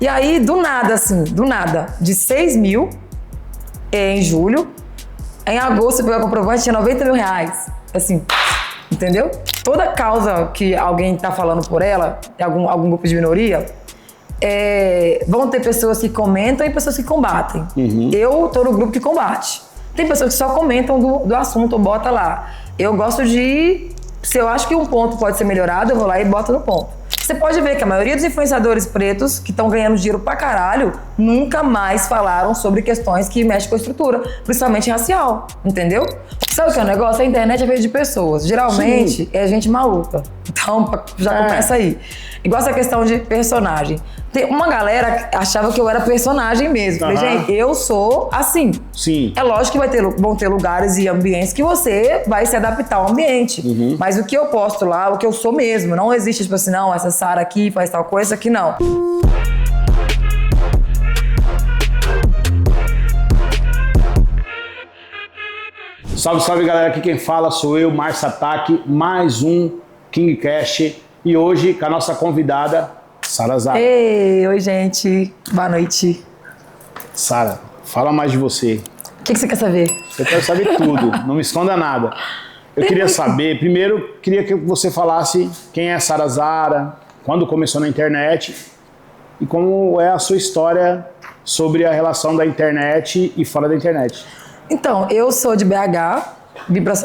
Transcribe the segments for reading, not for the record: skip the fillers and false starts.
E aí, do nada, assim, de 6 mil em julho, em agosto eu peguei a comprovante, tinha 90 mil reais. Assim, entendeu? Toda causa que alguém tá falando por ela, algum grupo de minoria, vão ter pessoas que comentam e pessoas que combatem. Eu tô no grupo que combate. Tem pessoas que só comentam do assunto ou bota lá. Eu gosto de... Se eu acho que um ponto pode ser melhorado, eu vou lá e boto no ponto. Você pode ver que a maioria dos influenciadores pretos que estão ganhando dinheiro pra caralho nunca mais falaram sobre questões que mexem com a estrutura, principalmente racial, entendeu? Sabe o que é o negócio? A internet é feita de pessoas. Geralmente é gente maluca. Então já começa aí. Igual essa questão de personagem. Tem uma galera que achava que eu era personagem mesmo. Falei, gente, eu sou assim. Sim. É lógico que vão ter lugares e ambientes que você vai se adaptar ao ambiente. Mas o que eu posto lá, o que eu sou mesmo. Não existe, tipo assim, não, essa Sara aqui faz tal coisa, aqui não. Salve, salve, galera. Aqui quem fala sou eu, Márcio Ataque, mais um KingCast. E hoje com a nossa convidada, Sara Zara. Ei, oi, gente. Boa noite. Sara, fala mais de você. O que você quer saber? Eu quero saber tudo, não me esconda nada. Eu queria saber, primeiro, queria que você falasse quem é a Sara Zara, quando começou na internet e como é a sua história sobre a relação da internet e fora da internet. Então, eu sou de BH,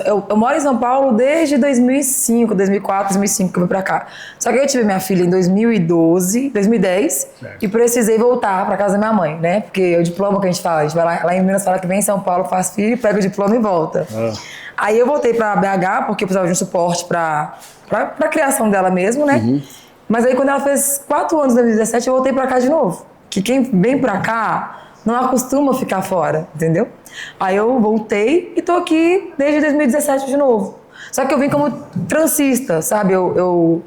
eu moro em São Paulo desde 2005, 2004, 2005 que eu vim pra cá. Só que eu tive minha filha em 2010 certo. E precisei voltar pra casa da minha mãe, né? Porque o diploma que a gente vai lá em Minas, fala que vem em São Paulo, faz filho, pega o diploma e volta. Aí eu voltei pra BH porque eu precisava de um suporte pra criação dela mesmo, né? Mas aí quando ela fez 4 anos, em 2017, eu voltei pra cá de novo. Que quem vem pra cá não acostuma ficar fora, entendeu? Aí eu voltei e tô aqui desde 2017 de novo. Só que eu vim como transista, sabe? Eu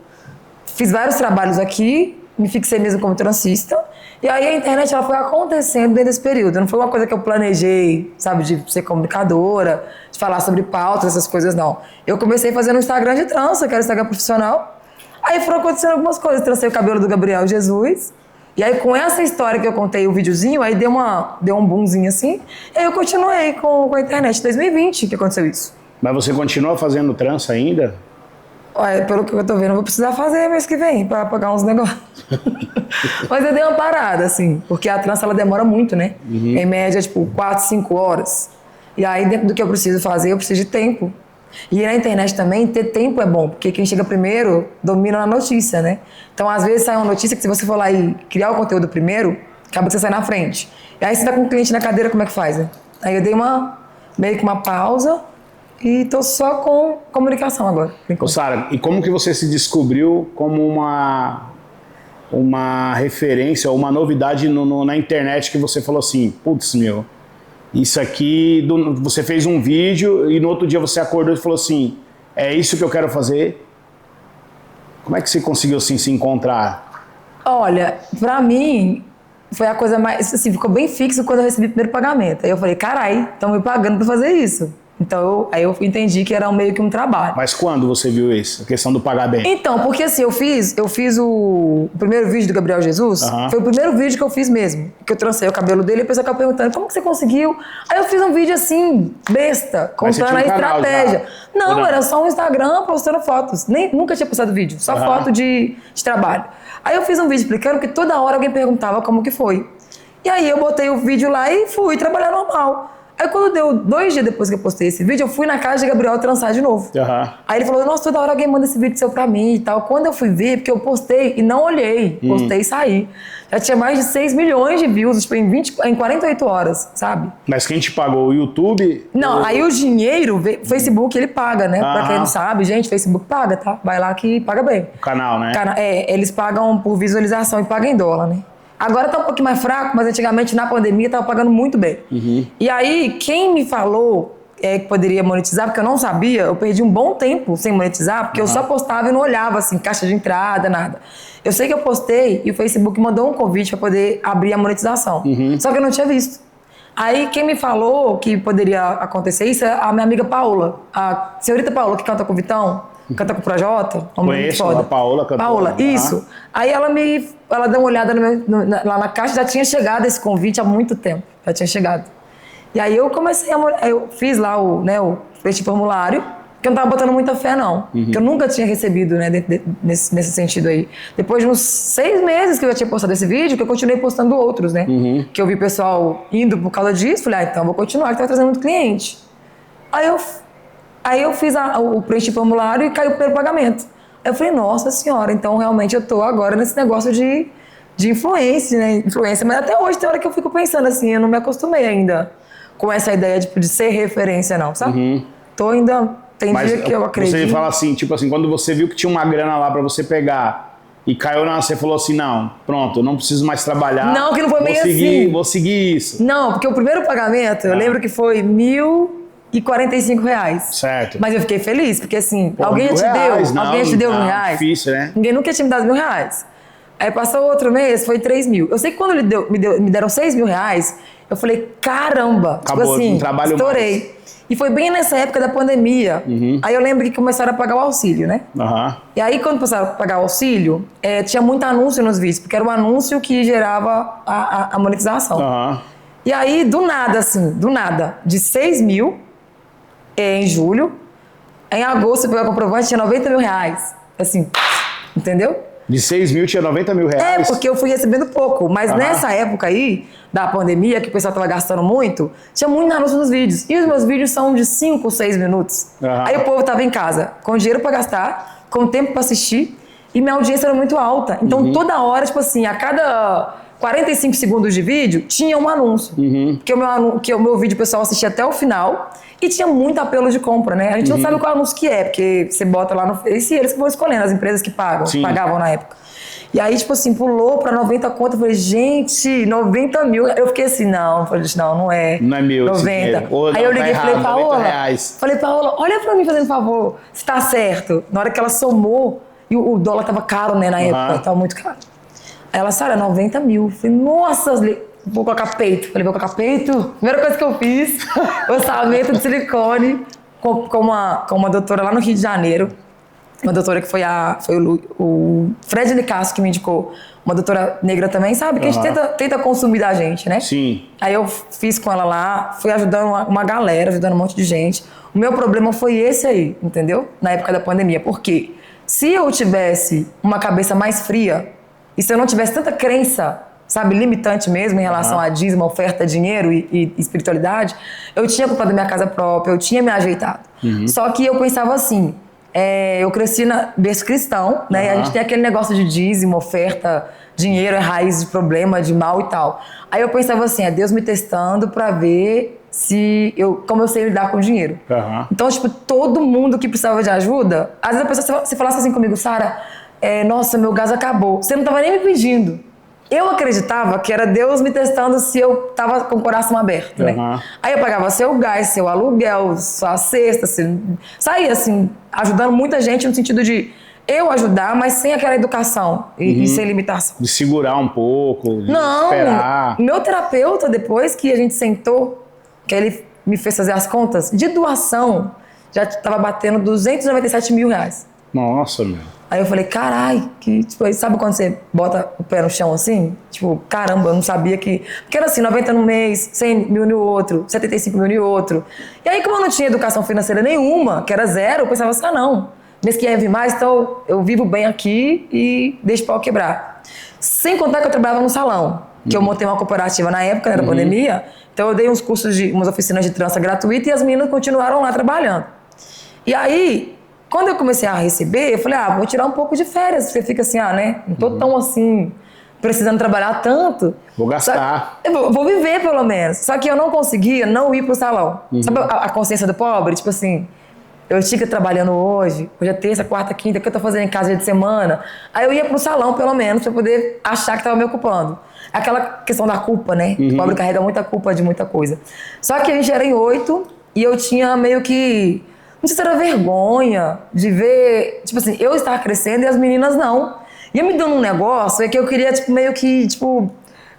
fiz vários trabalhos aqui, me fixei mesmo como transista. E aí a internet ela foi acontecendo dentro desse período. Não foi uma coisa que eu planejei, sabe? De ser comunicadora, de falar sobre pautas, essas coisas, não. Eu comecei fazendo um Instagram de trança, que era Instagram profissional. Aí foram acontecendo algumas coisas. Trancei o cabelo do Gabriel Jesus. E aí, com essa história que eu contei, o videozinho, aí deu um boomzinho assim. E aí eu continuei com a internet. Em 2020 que aconteceu isso. Mas você continua fazendo trança ainda? Olha, pelo que eu tô vendo, eu vou precisar fazer mês que vem pra pagar uns negócios. Mas eu dei uma parada, assim. Porque a trança, ela demora muito, né? Em média, tipo, 4, 5 horas. E aí, dentro do que eu preciso fazer, eu preciso de tempo. E na internet também, ter tempo é bom, porque quem chega primeiro domina a notícia, né? Então, às vezes, sai uma notícia que se você for lá e criar o conteúdo primeiro, acaba que você sai na frente. E aí, você tá com o cliente na cadeira, como é que faz, né? Aí eu dei meio que uma pausa e tô só com comunicação agora. Ô, Sara, e como que você se descobriu como uma referência ou uma novidade na internet que você falou assim, putz, meu... Isso aqui, você fez um vídeo e no outro dia você acordou e falou assim, é isso que eu quero fazer. Como é que você conseguiu assim se encontrar? Olha, pra mim, foi a coisa mais, assim, ficou bem fixo quando eu recebi o primeiro pagamento. Aí eu falei, carai, estão me pagando pra fazer isso. Então, aí eu entendi que era meio que um trabalho. Mas quando você viu isso? A questão do pagar bem? Então, porque assim, eu fiz o primeiro vídeo do Gabriel Jesus, foi o primeiro vídeo que eu fiz mesmo. Que eu trancei o cabelo dele e a pessoa ficava perguntando, como que você conseguiu? Aí eu fiz um vídeo assim, besta, contando a estratégia. Não, era só um Instagram postando fotos. Nunca tinha postado vídeo, só foto de trabalho. Aí eu fiz um vídeo explicando que toda hora alguém perguntava como que foi. E aí eu botei o vídeo lá e fui trabalhar normal. Aí quando deu 2 dias depois que eu postei esse vídeo, eu fui na casa de Gabriel trançar de novo. Aí ele falou, nossa, toda hora alguém manda esse vídeo seu pra mim e tal. Quando eu fui ver, porque eu postei e não olhei, postei e saí. Já tinha mais de 6 milhões de views, tipo, em 48 horas, sabe? Mas quem te pagou? O YouTube? Não, aí o dinheiro, o Facebook, ele paga, né? Pra quem não sabe, gente, Facebook paga, tá? Vai lá que paga bem. O canal, né? Eles pagam por visualização e pagam em dólar, né? Agora tá um pouquinho mais fraco, mas antigamente na pandemia tava pagando muito bem. E aí, quem me falou que poderia monetizar, porque eu não sabia, eu perdi um bom tempo sem monetizar, porque eu só postava e não olhava, assim, caixa de entrada, nada. Eu sei que eu postei e o Facebook mandou um convite para poder abrir a monetização. Só que eu não tinha visto. Aí, quem me falou que poderia acontecer isso é a minha amiga Paula, a senhorita Paula, que canta com o Vitão. canta com o Projota. Conheço, a Paola cantou. Paola, isso. Aí ela deu uma olhada lá na caixa, já tinha chegado esse convite há muito tempo. Já tinha chegado. E aí eu comecei eu fiz lá o formulário, porque eu não tava botando muita fé, não. Porque eu nunca tinha recebido, né, nesse sentido aí. Depois de uns 6 meses que eu já tinha postado esse vídeo, que eu continuei postando outros, né? Que eu vi o pessoal indo por causa disso, falei, então vou continuar, que tava trazendo muito cliente. Aí eu fiz o preenchi formulário e caiu o primeiro pagamento. Aí eu falei, nossa senhora, então realmente eu tô agora nesse negócio de influência, né? Influência. Mas até hoje tem hora que eu fico pensando assim, eu não me acostumei ainda com essa ideia de ser referência, não, sabe? Tô ainda... Tem dia que eu acredito. Você fala assim, tipo assim, quando você viu que tinha uma grana lá pra você pegar e caiu na... Você falou assim, não, pronto, eu não preciso mais trabalhar. Não, que não foi meio assim. Vou seguir isso. Não, porque o primeiro pagamento, eu lembro que foi R$1.045. Certo. Mas eu fiquei feliz, porque assim, Pô, alguém já te R$1.000, deu? Alguém já te deu R$1.000? Difícil, né? Ninguém nunca tinha me dado R$1.000. Aí passou outro mês, foi 3.000. Eu sei que quando me deram R$6.000, eu falei, caramba, acabou, tipo assim, um trabalho estourei. Mais. E foi bem nessa época da pandemia. Aí eu lembro que começaram a pagar o auxílio, né? E aí quando começaram a pagar o auxílio, tinha muito anúncio nos vídeos, porque era um anúncio que gerava a monetização. E aí, do nada, de 6.000 em julho, em agosto eu peguei o comprovante, tinha R$90.000. Assim, entendeu? De 6.000 tinha R$90.000? Porque eu fui recebendo pouco. Mas nessa época aí, da pandemia, que o pessoal tava gastando muito, tinha muito anúncio nos vídeos. E os meus vídeos são de 5, 6 minutos. Aí o povo tava em casa, com dinheiro pra gastar, com tempo pra assistir, e minha audiência era muito alta. Então toda hora, tipo assim, a cada 45 segundos de vídeo, tinha um anúncio. Porque o meu vídeo o pessoal assistia até o final. E tinha muito apelo de compra, né? A gente não sabe qual anúncio que é, porque você bota lá no Face e eles que vão escolhendo, as empresas que pagavam na época. E aí, tipo assim, pulou pra 90 conto. Eu falei, gente, 90 mil. Eu fiquei assim, não. Eu falei, não é. Não é meu 90. Ou aí eu liguei e falei, Paola. Paola, olha pra mim fazendo favor, se tá certo. Na hora que ela somou, e o dólar tava caro, né, na época, tava muito caro. Aí ela, Sara, 90 mil. Eu falei, nossa, vou colocar peito. Falei, vou colocar peito. Primeira coisa que eu fiz, orçamento de silicone com uma doutora lá no Rio de Janeiro. Uma doutora que foi o Fred Nicasso que me indicou. Uma doutora negra também, sabe? Que a gente tenta consumir da gente, né? Sim. Aí eu fiz com ela lá, fui ajudando uma galera, ajudando um monte de gente. O meu problema foi esse aí, entendeu? Na época da pandemia. Porque se eu tivesse uma cabeça mais fria, e se eu não tivesse tanta crença, sabe, limitante mesmo em relação a dízimo, oferta, dinheiro e espiritualidade, eu tinha comprado minha casa própria, eu tinha me ajeitado. Só que eu pensava assim, eu cresci na berço cristão, né? E a gente tem aquele negócio de dízimo, oferta, dinheiro é raiz de problema, de mal e tal. Aí eu pensava assim, é Deus me testando pra ver como eu sei lidar com dinheiro. Então, tipo, todo mundo que precisava de ajuda, às vezes a pessoa, se falasse assim comigo, Sara, nossa, meu gás acabou. Você não tava nem me pedindo. Eu acreditava que era Deus me testando se eu tava com o coração aberto, né? Aí eu pagava seu gás, seu aluguel, sua cesta, saía assim, ajudando muita gente no sentido de eu ajudar, mas sem aquela educação e sem limitação. De segurar um pouco, de esperar. Meu terapeuta, depois que a gente sentou, que ele me fez fazer as contas, de doação, já tava batendo R$297 mil. Nossa, meu. Aí eu falei, carai, tipo, sabe quando você bota o pé no chão assim? Tipo, caramba, eu não sabia que... Porque era assim, 90 no mês, 100 mil no outro, 75 mil no outro. E aí, como eu não tinha educação financeira nenhuma, que era zero, eu pensava assim, não, mês que ia vir mais, então eu vivo bem aqui e deixo o pau quebrar. Sem contar que eu trabalhava no salão, que eu montei uma cooperativa na época, da pandemia, então eu dei uns cursos umas oficinas de trança gratuita e as meninas continuaram lá trabalhando. E aí... Quando eu comecei a receber, eu falei, vou tirar um pouco de férias. Você fica assim, né? Não tô tão assim, precisando trabalhar tanto. Vou gastar. Vou viver, pelo menos. Só que eu não conseguia não ir pro salão. Sabe a consciência do pobre? Tipo assim, eu tinha que ir trabalhando hoje é terça, quarta, quinta, o que eu tô fazendo em casa dia de semana? Aí eu ia pro salão, pelo menos, pra poder achar que tava me ocupando. Aquela questão da culpa, né? O pobre carrega muita culpa de muita coisa. Só que a gente era em 8 e eu tinha meio que... Não sei se era vergonha de ver, tipo assim, eu estar crescendo e as meninas não. E eu me dando um negócio que eu queria, tipo, meio que, tipo,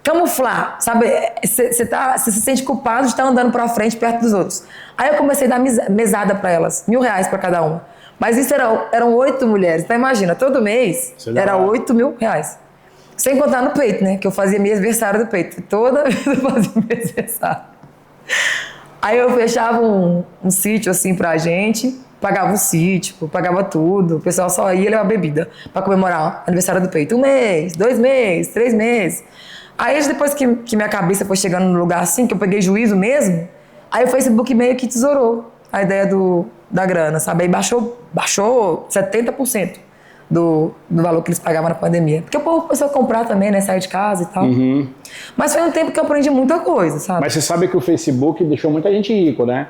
camuflar, sabe? Você se sente culpado de estar andando pra frente perto dos outros. Aí eu comecei a dar mesada pra elas, R$1.000 pra cada uma. Mas isso eram 8 mulheres. Então imagina, todo mês era 8 mil reais. Sem contar no peito, né? Que eu fazia aniversário do peito. Toda vez eu fazia aniversário. Aí eu fechava um sítio assim pra gente, pagava o sítio, pagava tudo. O pessoal só ia levar bebida pra comemorar o aniversário do peito. 1 mês, 2 meses, 3 meses. Aí depois que minha cabeça foi chegando no lugar assim, que eu peguei juízo mesmo, aí o Facebook meio que tesourou a ideia da grana, sabe? Aí baixou 70% do valor que eles pagavam na pandemia. Porque o povo começou a comprar também, né? Sair de casa e tal. Mas foi um tempo que eu aprendi muita coisa, sabe? Mas você sabe que o Facebook deixou muita gente rico, né?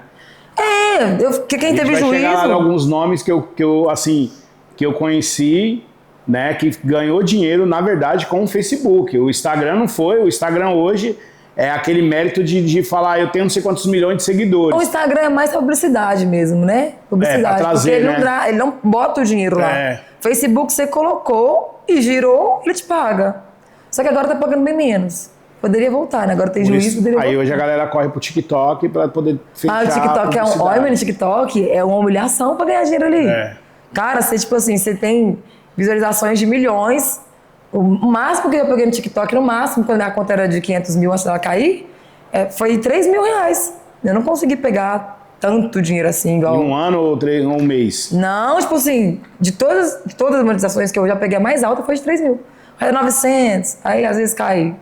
Quem teve juízo... Chegar em alguns nomes que eu conheci, né? Que ganhou dinheiro, na verdade, com o Facebook. O Instagram não foi. O Instagram hoje é aquele mérito de falar, eu tenho não sei quantos milhões de seguidores. O Instagram é mais publicidade mesmo, né? Publicidade. Pra trazer, porque ele não bota o dinheiro lá. Facebook você colocou e girou, ele te paga. Só que agora tá pagando bem menos. Poderia voltar, né? Agora tem juízo, poderia voltar. Aí hoje a galera corre pro TikTok pra poder fechar o TikTok olha, no TikTok é uma humilhação pra ganhar dinheiro ali. Cara, você tem visualizações de milhões. O máximo que eu peguei no TikTok, no máximo, quando a conta era de 500 mil antes dela cair, foi 3 mil reais. Eu não consegui pegar tanto dinheiro assim, igual... Em um ano ou um mês? Não, de todas as monetizações que eu já peguei, a mais alta foi de 3 mil. Aí 900, aí às vezes cai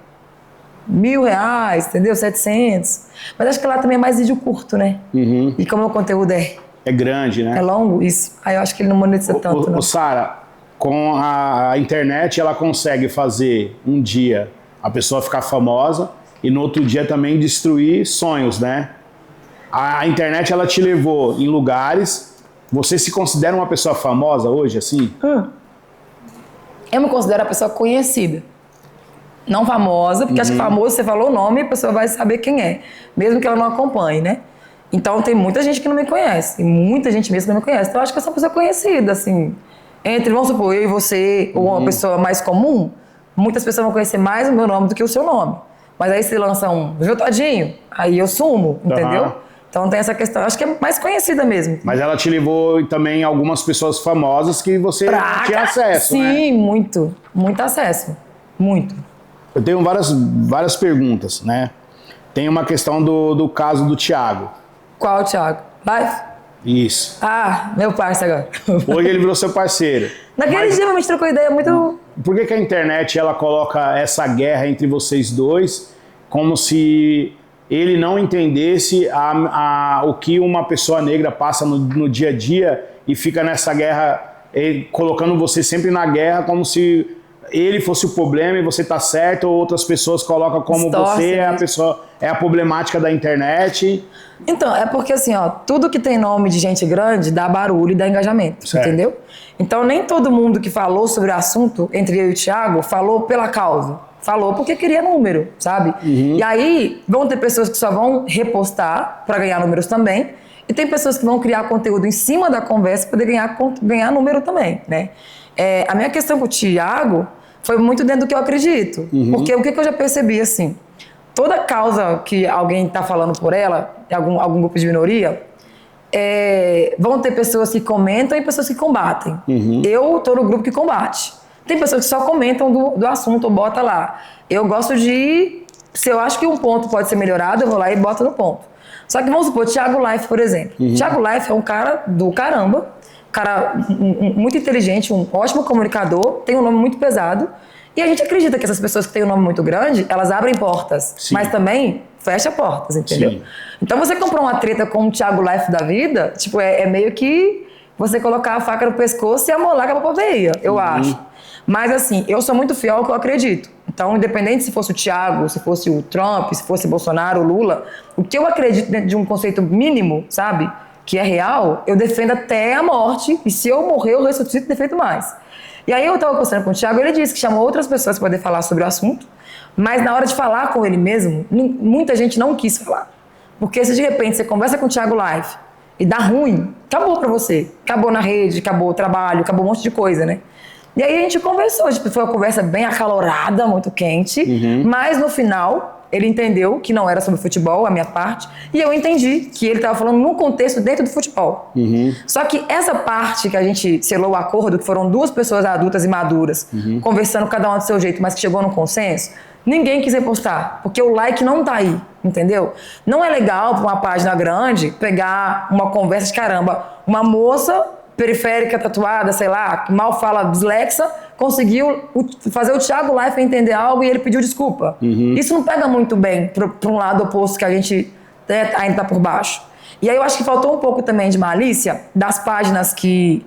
R$1.000, entendeu? 700. Mas acho que lá também é mais vídeo curto, né? E como o conteúdo é grande, né? É longo, isso. Aí eu acho que ele não monetiza tanto, não. Sara, com a internet ela consegue fazer um dia a pessoa ficar famosa e no outro dia também destruir sonhos, né? A internet ela te levou em lugares. Você se considera uma pessoa famosa hoje, assim? Eu me considero uma pessoa conhecida. Não famosa, porque acho que famoso, você falou o nome, a pessoa vai saber quem é. Mesmo que ela não acompanhe, né? Então tem muita gente que não me conhece. Tem muita gente mesmo que não me conhece. Então eu acho que eu sou uma pessoa conhecida, assim. Entre, vamos supor, eu e você, ou uma pessoa mais comum, muitas pessoas vão conhecer mais o meu nome do que o seu nome. Mas aí se lança Viu Todinho, aí eu sumo, entendeu? Então tem essa questão, acho que é mais conhecida mesmo. Mas ela te levou também algumas pessoas famosas que você tinha acesso, sim, né? Sim, muito acesso, muito. Eu tenho várias perguntas, né? Tem uma questão do caso do Thiago. Qual, Thiago? Live? Isso. Meu parceiro agora. Hoje ele virou seu parceiro. Naquele dia a gente trocou ideia muito... Por que a internet ela coloca essa guerra entre vocês dois como se ele não entendesse o que uma pessoa negra passa no dia a dia e fica nessa guerra, colocando você sempre na guerra como se ele fosse o problema e você tá certo, ou outras pessoas colocam como você é a pessoa, é a problemática da internet? Então, é porque assim, tudo que tem nome de gente grande dá barulho e dá engajamento, entendeu? Então nem todo mundo que falou sobre o assunto, entre eu e o Thiago, falou pela causa. Falou porque queria número, sabe? E aí vão ter pessoas que só vão repostar para ganhar números também, e tem pessoas que vão criar conteúdo em cima da conversa para poder ganhar número também, né? A minha questão com o Thiago foi muito dentro do que eu acredito. Porque o que eu já percebi, assim, toda causa que alguém está falando por ela, algum grupo de minoria, vão ter pessoas que comentam e pessoas que combatem. Eu tô no grupo que combate. Tem pessoas que só comentam do assunto ou bota lá. Eu gosto de... Se eu acho que um ponto pode ser melhorado, eu vou lá e boto no ponto. Só que vamos supor, Thiago Life, por exemplo. Thiago Life é um cara do caramba, cara muito inteligente, um ótimo comunicador, tem um nome muito pesado. E a gente acredita que essas pessoas que têm um nome muito grande, elas abrem portas, mas também fecha portas, entendeu? Então você comprar uma treta com o Thiago Life da vida, tipo, é meio que você colocar a faca no pescoço e amolar com a veia, eu acho. Mas assim, eu sou muito fiel ao que eu acredito. Então, independente se fosse o Thiago, se fosse o Trump, se fosse Bolsonaro, o Lula, o que eu acredito dentro de um conceito mínimo, sabe, que é real, eu defendo até a morte, e se eu morrer, eu ressuscito e defendo mais. E aí eu estava conversando com o Thiago, ele disse que chamou outras pessoas para poder falar sobre o assunto, mas na hora de falar com ele mesmo, muita gente não quis falar. Porque se de repente você conversa com o Thiago Live e dá ruim, acabou para você. Acabou na rede, acabou o trabalho, acabou um monte de coisa, né? E aí a gente conversou, tipo, foi uma conversa bem acalorada, muito quente, mas no final ele entendeu que não era sobre futebol, a minha parte, e eu entendi que ele estava falando num contexto dentro do futebol. Só que essa parte que a gente selou o acordo, que foram duas pessoas adultas e maduras, conversando cada uma do seu jeito, mas que chegou num consenso, ninguém quis repostar, porque o like não tá aí, entendeu? Não é legal para uma página grande pegar uma conversa de caramba, uma moça periférica, tatuada, sei lá, que mal fala dislexa, conseguiu fazer o Thiago Leifert entender algo e ele pediu desculpa. Isso não pega muito bem para um lado oposto que a gente ainda tá por baixo. E aí eu acho que faltou um pouco também de malícia das páginas que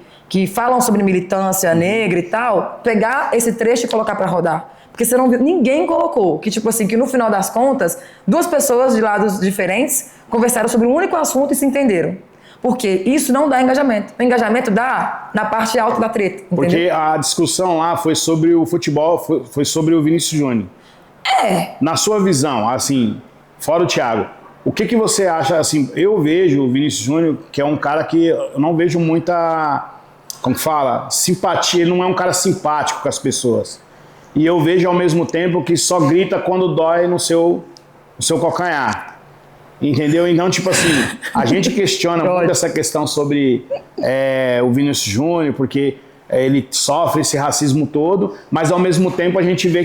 falam sobre militância negra e tal, pegar esse trecho e colocar para rodar. Porque você não viu, ninguém colocou que, tipo assim, que no final das contas, duas pessoas de lados diferentes conversaram sobre um único assunto e se entenderam. Porque isso não dá engajamento. O engajamento dá na parte alta da treta. Entendeu? Porque a discussão lá foi sobre o futebol, foi sobre o Vinícius Júnior. Na sua visão, assim, fora o Thiago, o que você acha, assim, eu vejo o Vinícius Júnior, que é um cara que eu não vejo muita, como fala, simpatia, ele não é um cara simpático com as pessoas. E eu vejo ao mesmo tempo que só grita quando dói no seu calcanhar. Entendeu? Então, tipo assim, a gente questiona muito essa questão sobre o Vinícius Júnior, porque ele sofre esse racismo todo, mas ao mesmo tempo a gente vê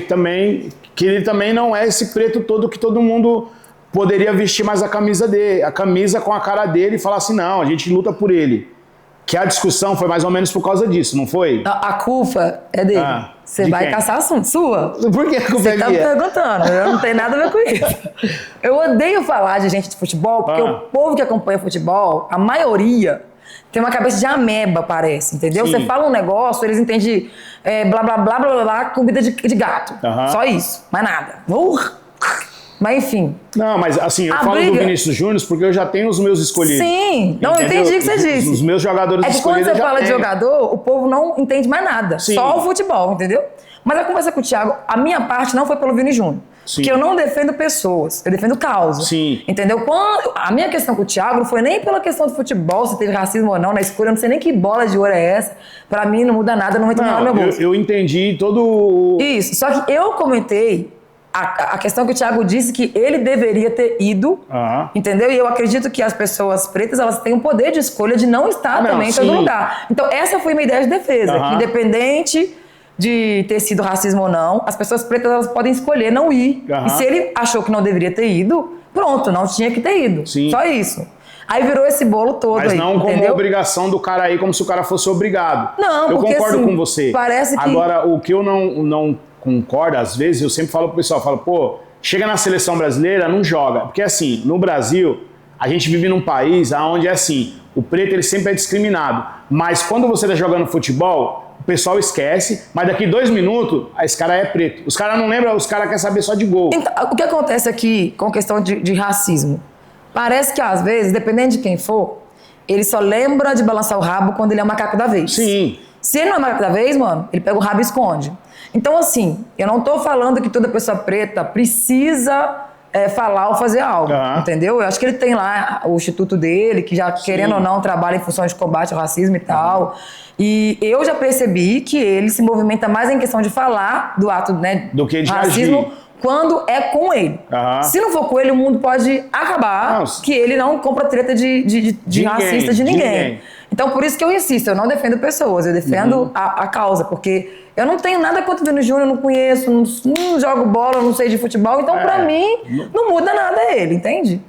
que ele também não é esse preto todo que todo mundo poderia vestir mais a camisa dele, a camisa com a cara dele e falar assim, não, a gente luta por ele. Que a discussão foi mais ou menos por causa disso, não foi? A culpa é dele. Você vai caçar assunto, sua. Por que a culpa é minha? Você tá me perguntando, eu não tenho nada a ver com isso. Eu odeio falar de gente de futebol, porque o povo que acompanha futebol, a maioria, tem uma cabeça de ameba, parece, entendeu? Sim. Você fala um negócio, eles entendem blá, blá, blá, blá, blá, comida de gato. Só isso, mais nada. Mas enfim. Não, mas assim, eu falo do Vinícius Júnior porque eu já tenho os meus escolhidos. Sim, não entendi o que você disse. Os meus jogadores escolhidos. É que quando você fala de jogador, o povo não entende mais nada. Sim. Só o futebol, entendeu? Mas a conversa com o Thiago, a minha parte não foi pelo Vini Júnior. Porque eu não defendo pessoas, eu defendo causa. Sim. Entendeu? A minha questão com o Thiago não foi nem pela questão do futebol, se teve racismo ou não na escolha, eu não sei nem que bola de ouro é essa. Pra mim não muda nada, não entra nada no meu bolso. Eu entendi todo. Isso, só que eu comentei a questão que o Thiago disse que ele deveria ter ido, entendeu? E eu acredito que as pessoas pretas, elas têm o poder de escolha de não estar também em todo lugar. Então essa foi minha ideia de defesa, que independente de ter sido racismo ou não, as pessoas pretas, elas podem escolher não ir. E se ele achou que não deveria ter ido, pronto, não tinha que ter ido. Sim. Só isso. Aí virou esse bolo todo. Mas aí, não como entendeu? obrigação do cara aí, como se o cara fosse obrigado. Não, eu porque, concordo assim, com você. Parece que... Agora, o que eu não concordo, às vezes, eu sempre falo pro pessoal, pô, chega na seleção brasileira, não joga. Porque assim, no Brasil, a gente vive num país onde é assim, o preto ele sempre é discriminado. Mas quando você tá jogando futebol, o pessoal esquece, mas daqui 2 minutos, esse cara é preto. Os caras não lembram, os caras querem saber só de gol. Então, o que acontece aqui com a questão de racismo? Parece que às vezes, dependendo de quem for, ele só lembra de balançar o rabo quando ele é o macaco da vez. Sim. Se ele não é o macaco da vez, mano, ele pega o rabo e esconde. Então, assim, eu não tô falando que toda pessoa preta precisa falar ou fazer algo, entendeu? Eu acho que ele tem lá o instituto dele, que já, querendo ou não, trabalha em função de combate ao racismo e tal. E eu já percebi que ele se movimenta mais em questão de falar do ato, né, do que de racismo agir. Quando é com ele. Se não for com ele, o mundo pode acabar, que ele não compra treta de racista de ninguém. Então, por isso que eu insisto, eu não defendo pessoas, eu defendo a causa, porque eu não tenho nada contra o Vini Júnior, não conheço, não jogo bola, não sei de futebol, então pra mim não muda nada ele, entende?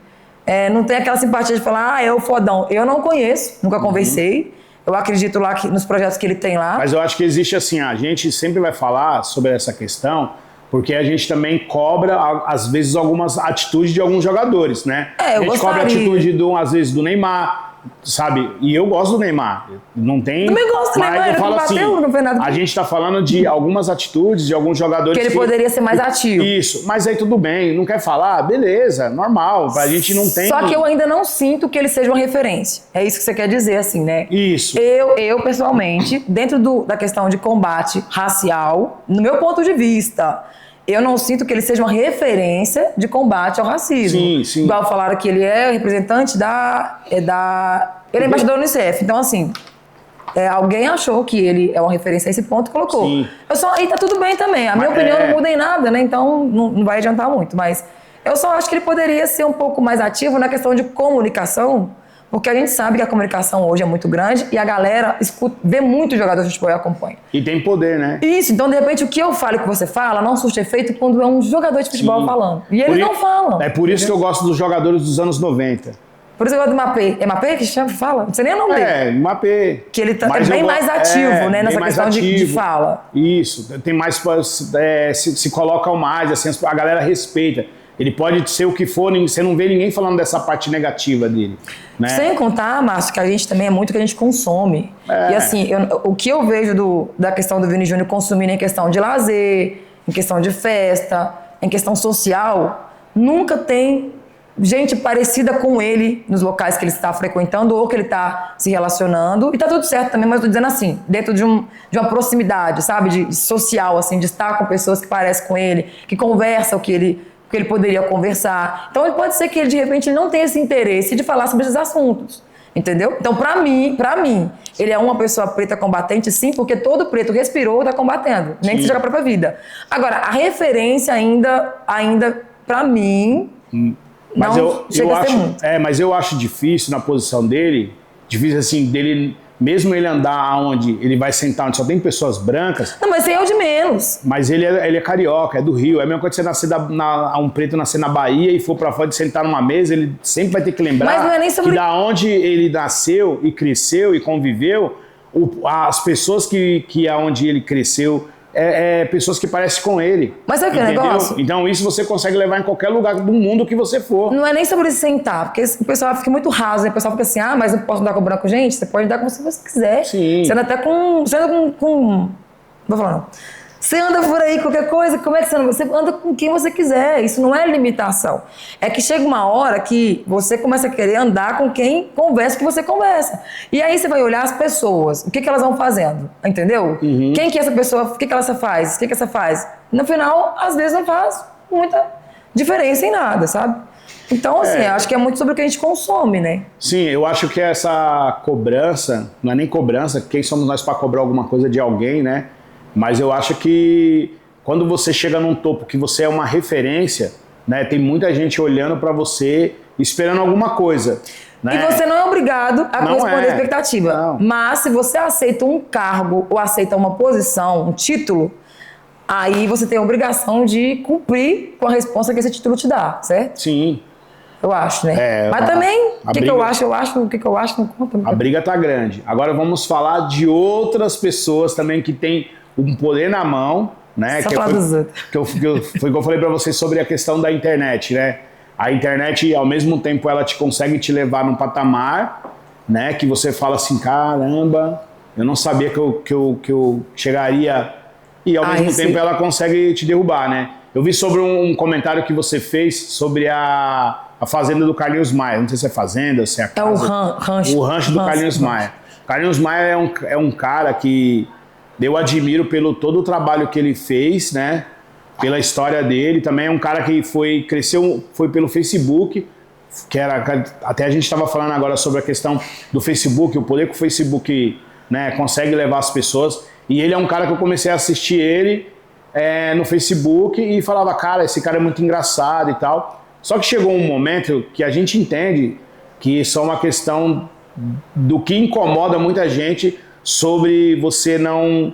Não tem aquela simpatia de falar, é o fodão. Eu não conheço, nunca conversei, eu acredito lá nos projetos que ele tem lá. Mas eu acho que existe assim, a gente sempre vai falar sobre essa questão, porque a gente também cobra, às vezes, algumas atitudes de alguns jogadores, né? A gente cobra a atitude, às vezes, do Neymar, sabe? E eu gosto do Neymar. Não tem... Também gosto do Neymar, ele não bateu, não fez nada. A gente tá falando de algumas atitudes, de alguns jogadores que ele poderia ser mais ativo. Isso, mas aí tudo bem, não quer falar? Beleza, normal, a gente não tem... Só que eu ainda não sinto que ele seja uma referência. É isso que você quer dizer, assim, né? Isso. Eu pessoalmente, dentro da questão de combate racial, no meu ponto de vista... Eu não sinto que ele seja uma referência de combate ao racismo. Sim, sim. Igual falaram que ele é representante ele é embaixador do Unicef. Então, assim, alguém achou que ele é uma referência a esse ponto e colocou. Sim. E tá tudo bem também. A minha opinião não muda em nada, né? Então, não vai adiantar muito. Mas Eu só acho que ele poderia ser um pouco mais ativo na questão de comunicação, porque a gente sabe que a comunicação hoje é muito grande e a galera vê muito jogador de futebol e acompanha. E tem poder, né? Isso, então de repente o que eu falo e o que você fala não surte efeito quando é um jogador de futebol falando. E eles não falam. É por isso que eu gosto dos jogadores dos anos 90. Por isso eu gosto do Mbappé. É Mbappé que chama? Fala? Não sei nem o nome dele. É, Mbappé. Que ele é bem mais ativo, né? Nessa questão de fala. Isso, tem mais, se colocam mais, assim, a galera respeita. Ele pode ser o que for, você não vê ninguém falando dessa parte negativa dele. Né? Sem contar, Márcio, que a gente também é muito que a gente consome. E assim, o que eu vejo da questão do Vini Júnior consumindo em questão de lazer, em questão de festa, em questão social, nunca tem gente parecida com ele nos locais que ele está frequentando ou que ele está se relacionando. E tá tudo certo também, mas eu tô dizendo assim, dentro de uma proximidade, sabe? De social, assim, de estar com pessoas que parecem com ele, que conversam o que ele poderia conversar. Então, pode ser que ele, de repente, não tenha esse interesse de falar sobre esses assuntos. Entendeu? Então, pra mim, ele é uma pessoa preta combatente, sim, porque todo preto respirou e tá combatendo. Nem que seja a própria vida. Agora, a referência ainda pra mim, mas não chega a ser muito. Mas eu acho difícil na posição dele, difícil assim, dele... Mesmo ele andar onde ele vai sentar, onde só tem pessoas brancas... Não, mas é o de menos. Mas ele é carioca, é do Rio. É a mesma coisa que você nascer um preto nascer na Bahia e for pra fora de sentar numa mesa, ele sempre vai ter que lembrar mas não é nem sobre... que da onde ele nasceu e cresceu e conviveu, as pessoas que aonde ele cresceu... pessoas que parecem com ele. Mas sabe o que é o negócio? Então isso você consegue levar em qualquer lugar do mundo que você for. Não é nem sobre sentar, porque o pessoal fica muito raso, né? O pessoal fica assim, mas eu posso andar com branco, gente? Você pode andar como se você quiser. Sim. Você anda até com... Você anda com... Não vou falar não. Você anda por aí, qualquer coisa, como é que você anda? Você anda com quem você quiser, isso não é limitação. É que chega uma hora que você começa a querer andar com quem conversa, que você conversa. E aí você vai olhar as pessoas, o que elas vão fazendo, entendeu? Uhum. Quem que é essa pessoa, o que ela faz, o que essa faz? No final, às vezes não faz muita diferença em nada, sabe? Então, assim, acho que é muito sobre o que a gente consome, né? Sim, eu acho que essa cobrança, não é nem cobrança, quem somos nós para cobrar alguma coisa de alguém, né? Mas eu acho que quando você chega num topo que você é uma referência, né, tem muita gente olhando para você, esperando alguma coisa. Né? E você não é obrigado a corresponder à expectativa. Não. Mas se você aceita um cargo ou aceita uma posição, um título, aí você tem a obrigação de cumprir com a resposta que esse título te dá, certo? Sim. Eu acho, né? Mas também, o que eu acho, o que eu acho não conta. A briga tá grande. Agora vamos falar de outras pessoas também que têm um poder na mão, né? Só falar dos outros. Foi o que eu falei para vocês sobre a questão da internet, né? A internet, ao mesmo tempo, ela consegue te levar num patamar, né? Que você fala assim, caramba, eu não sabia que eu chegaria... E ao mesmo tempo ela consegue te derrubar, né? Eu vi sobre um comentário que você fez sobre a fazenda do Carlinhos Maia. Não sei se é fazenda, se é a casa. É o rancho. O rancho do Carlinhos Maia. Carlinhos Maia é um cara que eu admiro pelo todo o trabalho que ele fez, né? Pela história dele. Também é um cara que cresceu pelo Facebook, que era, até a gente estava falando agora sobre a questão do Facebook, o poder que o Facebook, né, consegue levar as pessoas. E ele é um cara que eu comecei a assistir ele no Facebook e falava, cara, esse cara é muito engraçado e tal. Só que chegou um momento que a gente entende que isso é uma questão do que incomoda muita gente sobre você não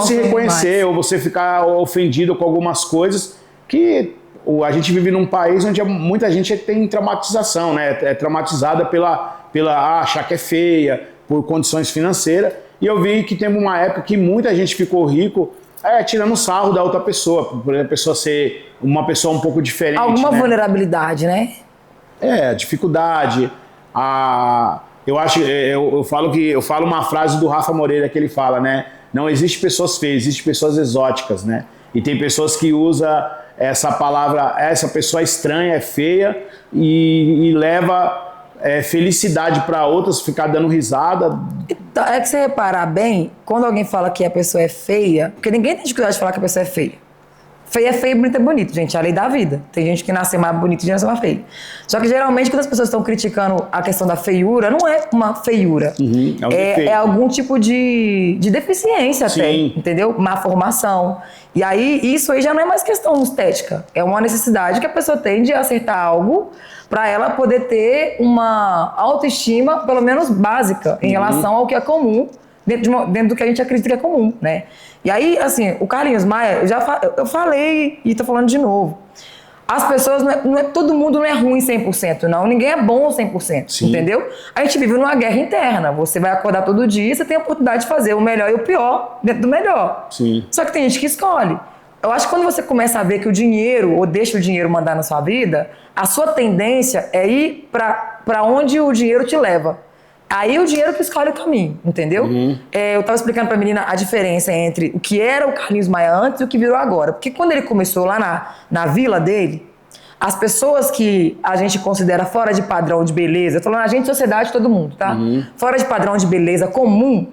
se reconhecer ou você ficar ofendido com algumas coisas que a gente vive num país onde muita gente tem traumatização, né? É traumatizada pela achar que é feia, por condições financeiras. E eu vi que teve uma época que muita gente ficou rico tirando sarro da outra pessoa, por a pessoa ser uma pessoa um pouco diferente. Alguma vulnerabilidade, né? Dificuldade. Eu falo uma frase do Rafa Moreira que ele fala, né? Não existe pessoas feias, existe pessoas exóticas, né? E tem pessoas que usam essa palavra, essa pessoa estranha, é feia, e leva felicidade para outras, ficar dando risada. É que você reparar bem, quando alguém fala que a pessoa é feia, porque ninguém tem dificuldade de falar que a pessoa é feia. Feio é feio, bonito é bonito, gente. É a lei da vida. Tem gente que nasce mais bonito e nasce mais feio. Só que geralmente quando as pessoas estão criticando a questão da feiura, não é uma feiura. É algum tipo de deficiência até, entendeu? Má formação. E aí, isso aí já não é mais questão estética. É uma necessidade que a pessoa tem de acertar algo para ela poder ter uma autoestima, pelo menos básica, em relação ao que é comum, dentro do que a gente acredita que é comum, né? E aí, assim, o Carlinhos Maia, eu falei e tô falando de novo. As pessoas, todo mundo não é ruim 100%, não. Ninguém é bom 100%, sim, entendeu? A gente vive numa guerra interna. Você vai acordar todo dia e você tem a oportunidade de fazer o melhor e o pior dentro do melhor. Sim. Só que tem gente que escolhe. Eu acho que quando você começa a ver que o dinheiro, ou deixa o dinheiro mandar na sua vida, a sua tendência é ir para onde o dinheiro te leva. Aí o dinheiro que escolhe o caminho, entendeu? Eu tava explicando pra menina a diferença entre o que era o Carlinhos Maia antes e o que virou agora. Porque quando ele começou lá na vila dele, as pessoas que a gente considera fora de padrão de beleza, eu tô falando a gente, sociedade, todo mundo, tá? Fora de padrão de beleza comum,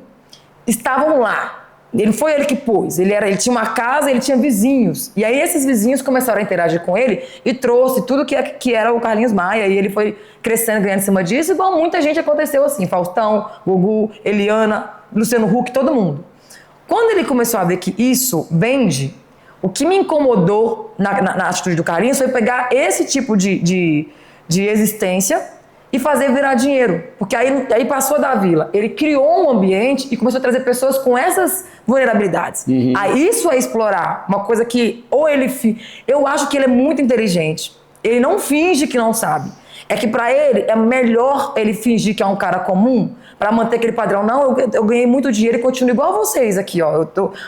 estavam lá. Foi ele que pôs, ele tinha uma casa, ele tinha vizinhos. E aí esses vizinhos começaram a interagir com ele e trouxe tudo que era o Carlinhos Maia. E ele foi crescendo, ganhando em cima disso, igual muita gente aconteceu assim. Faustão, Gugu, Eliana, Luciano Huck, todo mundo. Quando ele começou a ver que isso vende, o que me incomodou na atitude do Carlinhos foi pegar esse tipo de existência e fazer virar dinheiro. Porque aí passou da vila. Ele criou um ambiente e começou a trazer pessoas com essas vulnerabilidades. Aí isso é explorar. Uma coisa que eu acho que ele é muito inteligente. Ele não finge que não sabe. É que pra ele é melhor ele fingir que é um cara comum pra manter aquele padrão. Não, eu ganhei muito dinheiro e continuo igual a vocês aqui, ó.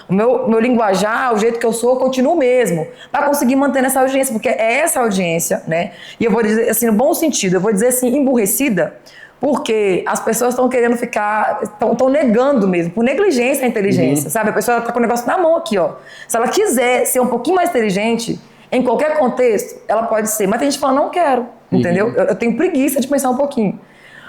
O meu linguajar, o jeito que eu sou, eu continuo mesmo. Pra conseguir manter nessa audiência, porque é essa audiência, né? E eu vou dizer assim, no bom sentido, eu vou dizer assim, emburrecida, porque as pessoas estão querendo estão negando mesmo, por negligência a inteligência, sabe? A pessoa tá com o negócio na mão aqui, ó. Se ela quiser ser um pouquinho mais inteligente, em qualquer contexto, ela pode ser. Mas tem gente que fala, não quero, entendeu? Eu tenho preguiça de pensar um pouquinho.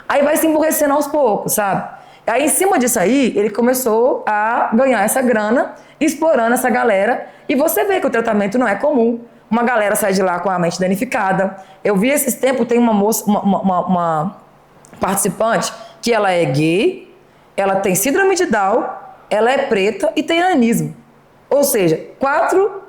Aí vai se emburrecendo aos poucos, sabe? Aí, em cima disso aí, ele começou a ganhar essa grana, explorando essa galera. E você vê que o tratamento não é comum. Uma galera sai de lá com a mente danificada. Eu vi esses tempos, tem uma moça, uma participante, que ela é gay, ela tem síndrome de Down, ela é preta e tem nanismo. Ou seja, quatro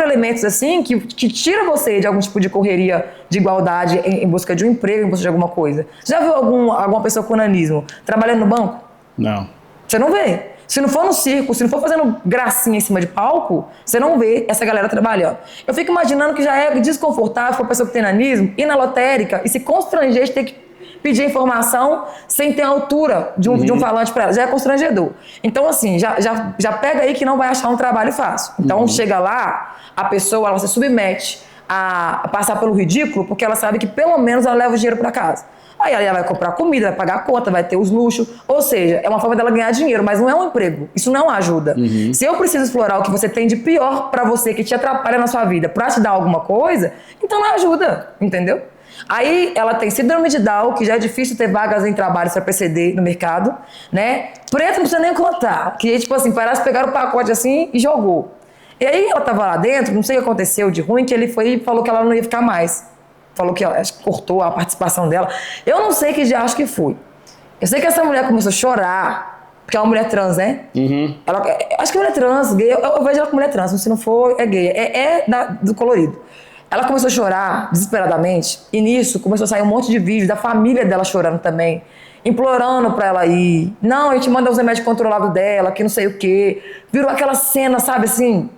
elementos assim que tira você de algum tipo de correria de igualdade em busca de um emprego, em busca de alguma coisa. Você já viu alguma pessoa com nanismo trabalhando no banco? Não. Você não vê. Se não for no circo, se não for fazendo gracinha em cima de palco, você não vê essa galera trabalhando. Eu fico imaginando que já é desconfortável para a pessoa que tem nanismo ir na lotérica e se constranger de ter que pedir informação sem ter a altura de um falante para ela. Já é constrangedor. Então, assim, já pega aí que não vai achar um trabalho fácil. Então, chega lá, a pessoa ela se submete a passar pelo ridículo porque ela sabe que pelo menos ela leva o dinheiro para casa. Aí ela vai comprar comida, vai pagar a conta, vai ter os luxos. Ou seja, é uma forma dela ganhar dinheiro, mas não é um emprego. Isso não ajuda. Se eu preciso explorar o que você tem de pior para você, que te atrapalha na sua vida, para te dar alguma coisa, então não ajuda, entendeu? Aí ela tem síndrome de Down, que já é difícil ter vagas em trabalho para PCD no mercado, né? Preto não precisa nem contar, que tipo assim, parece pegar o pacote assim e jogou. E aí ela tava lá dentro, não sei o que aconteceu de ruim, que ele foi e falou que ela não ia ficar mais. Falou que acho que cortou a participação dela. Eu não sei que dia acho que foi. Eu sei que essa mulher começou a chorar, porque é uma mulher trans, né? Ela, acho que é mulher trans, gay, eu vejo ela como mulher trans, se não for, é gay, do colorido. Ela começou a chorar desesperadamente e nisso começou a sair um monte de vídeo da família dela chorando também, implorando pra ela ir. Não, a gente manda os remédios controlados dela, que não sei o quê. Virou aquela cena, sabe assim?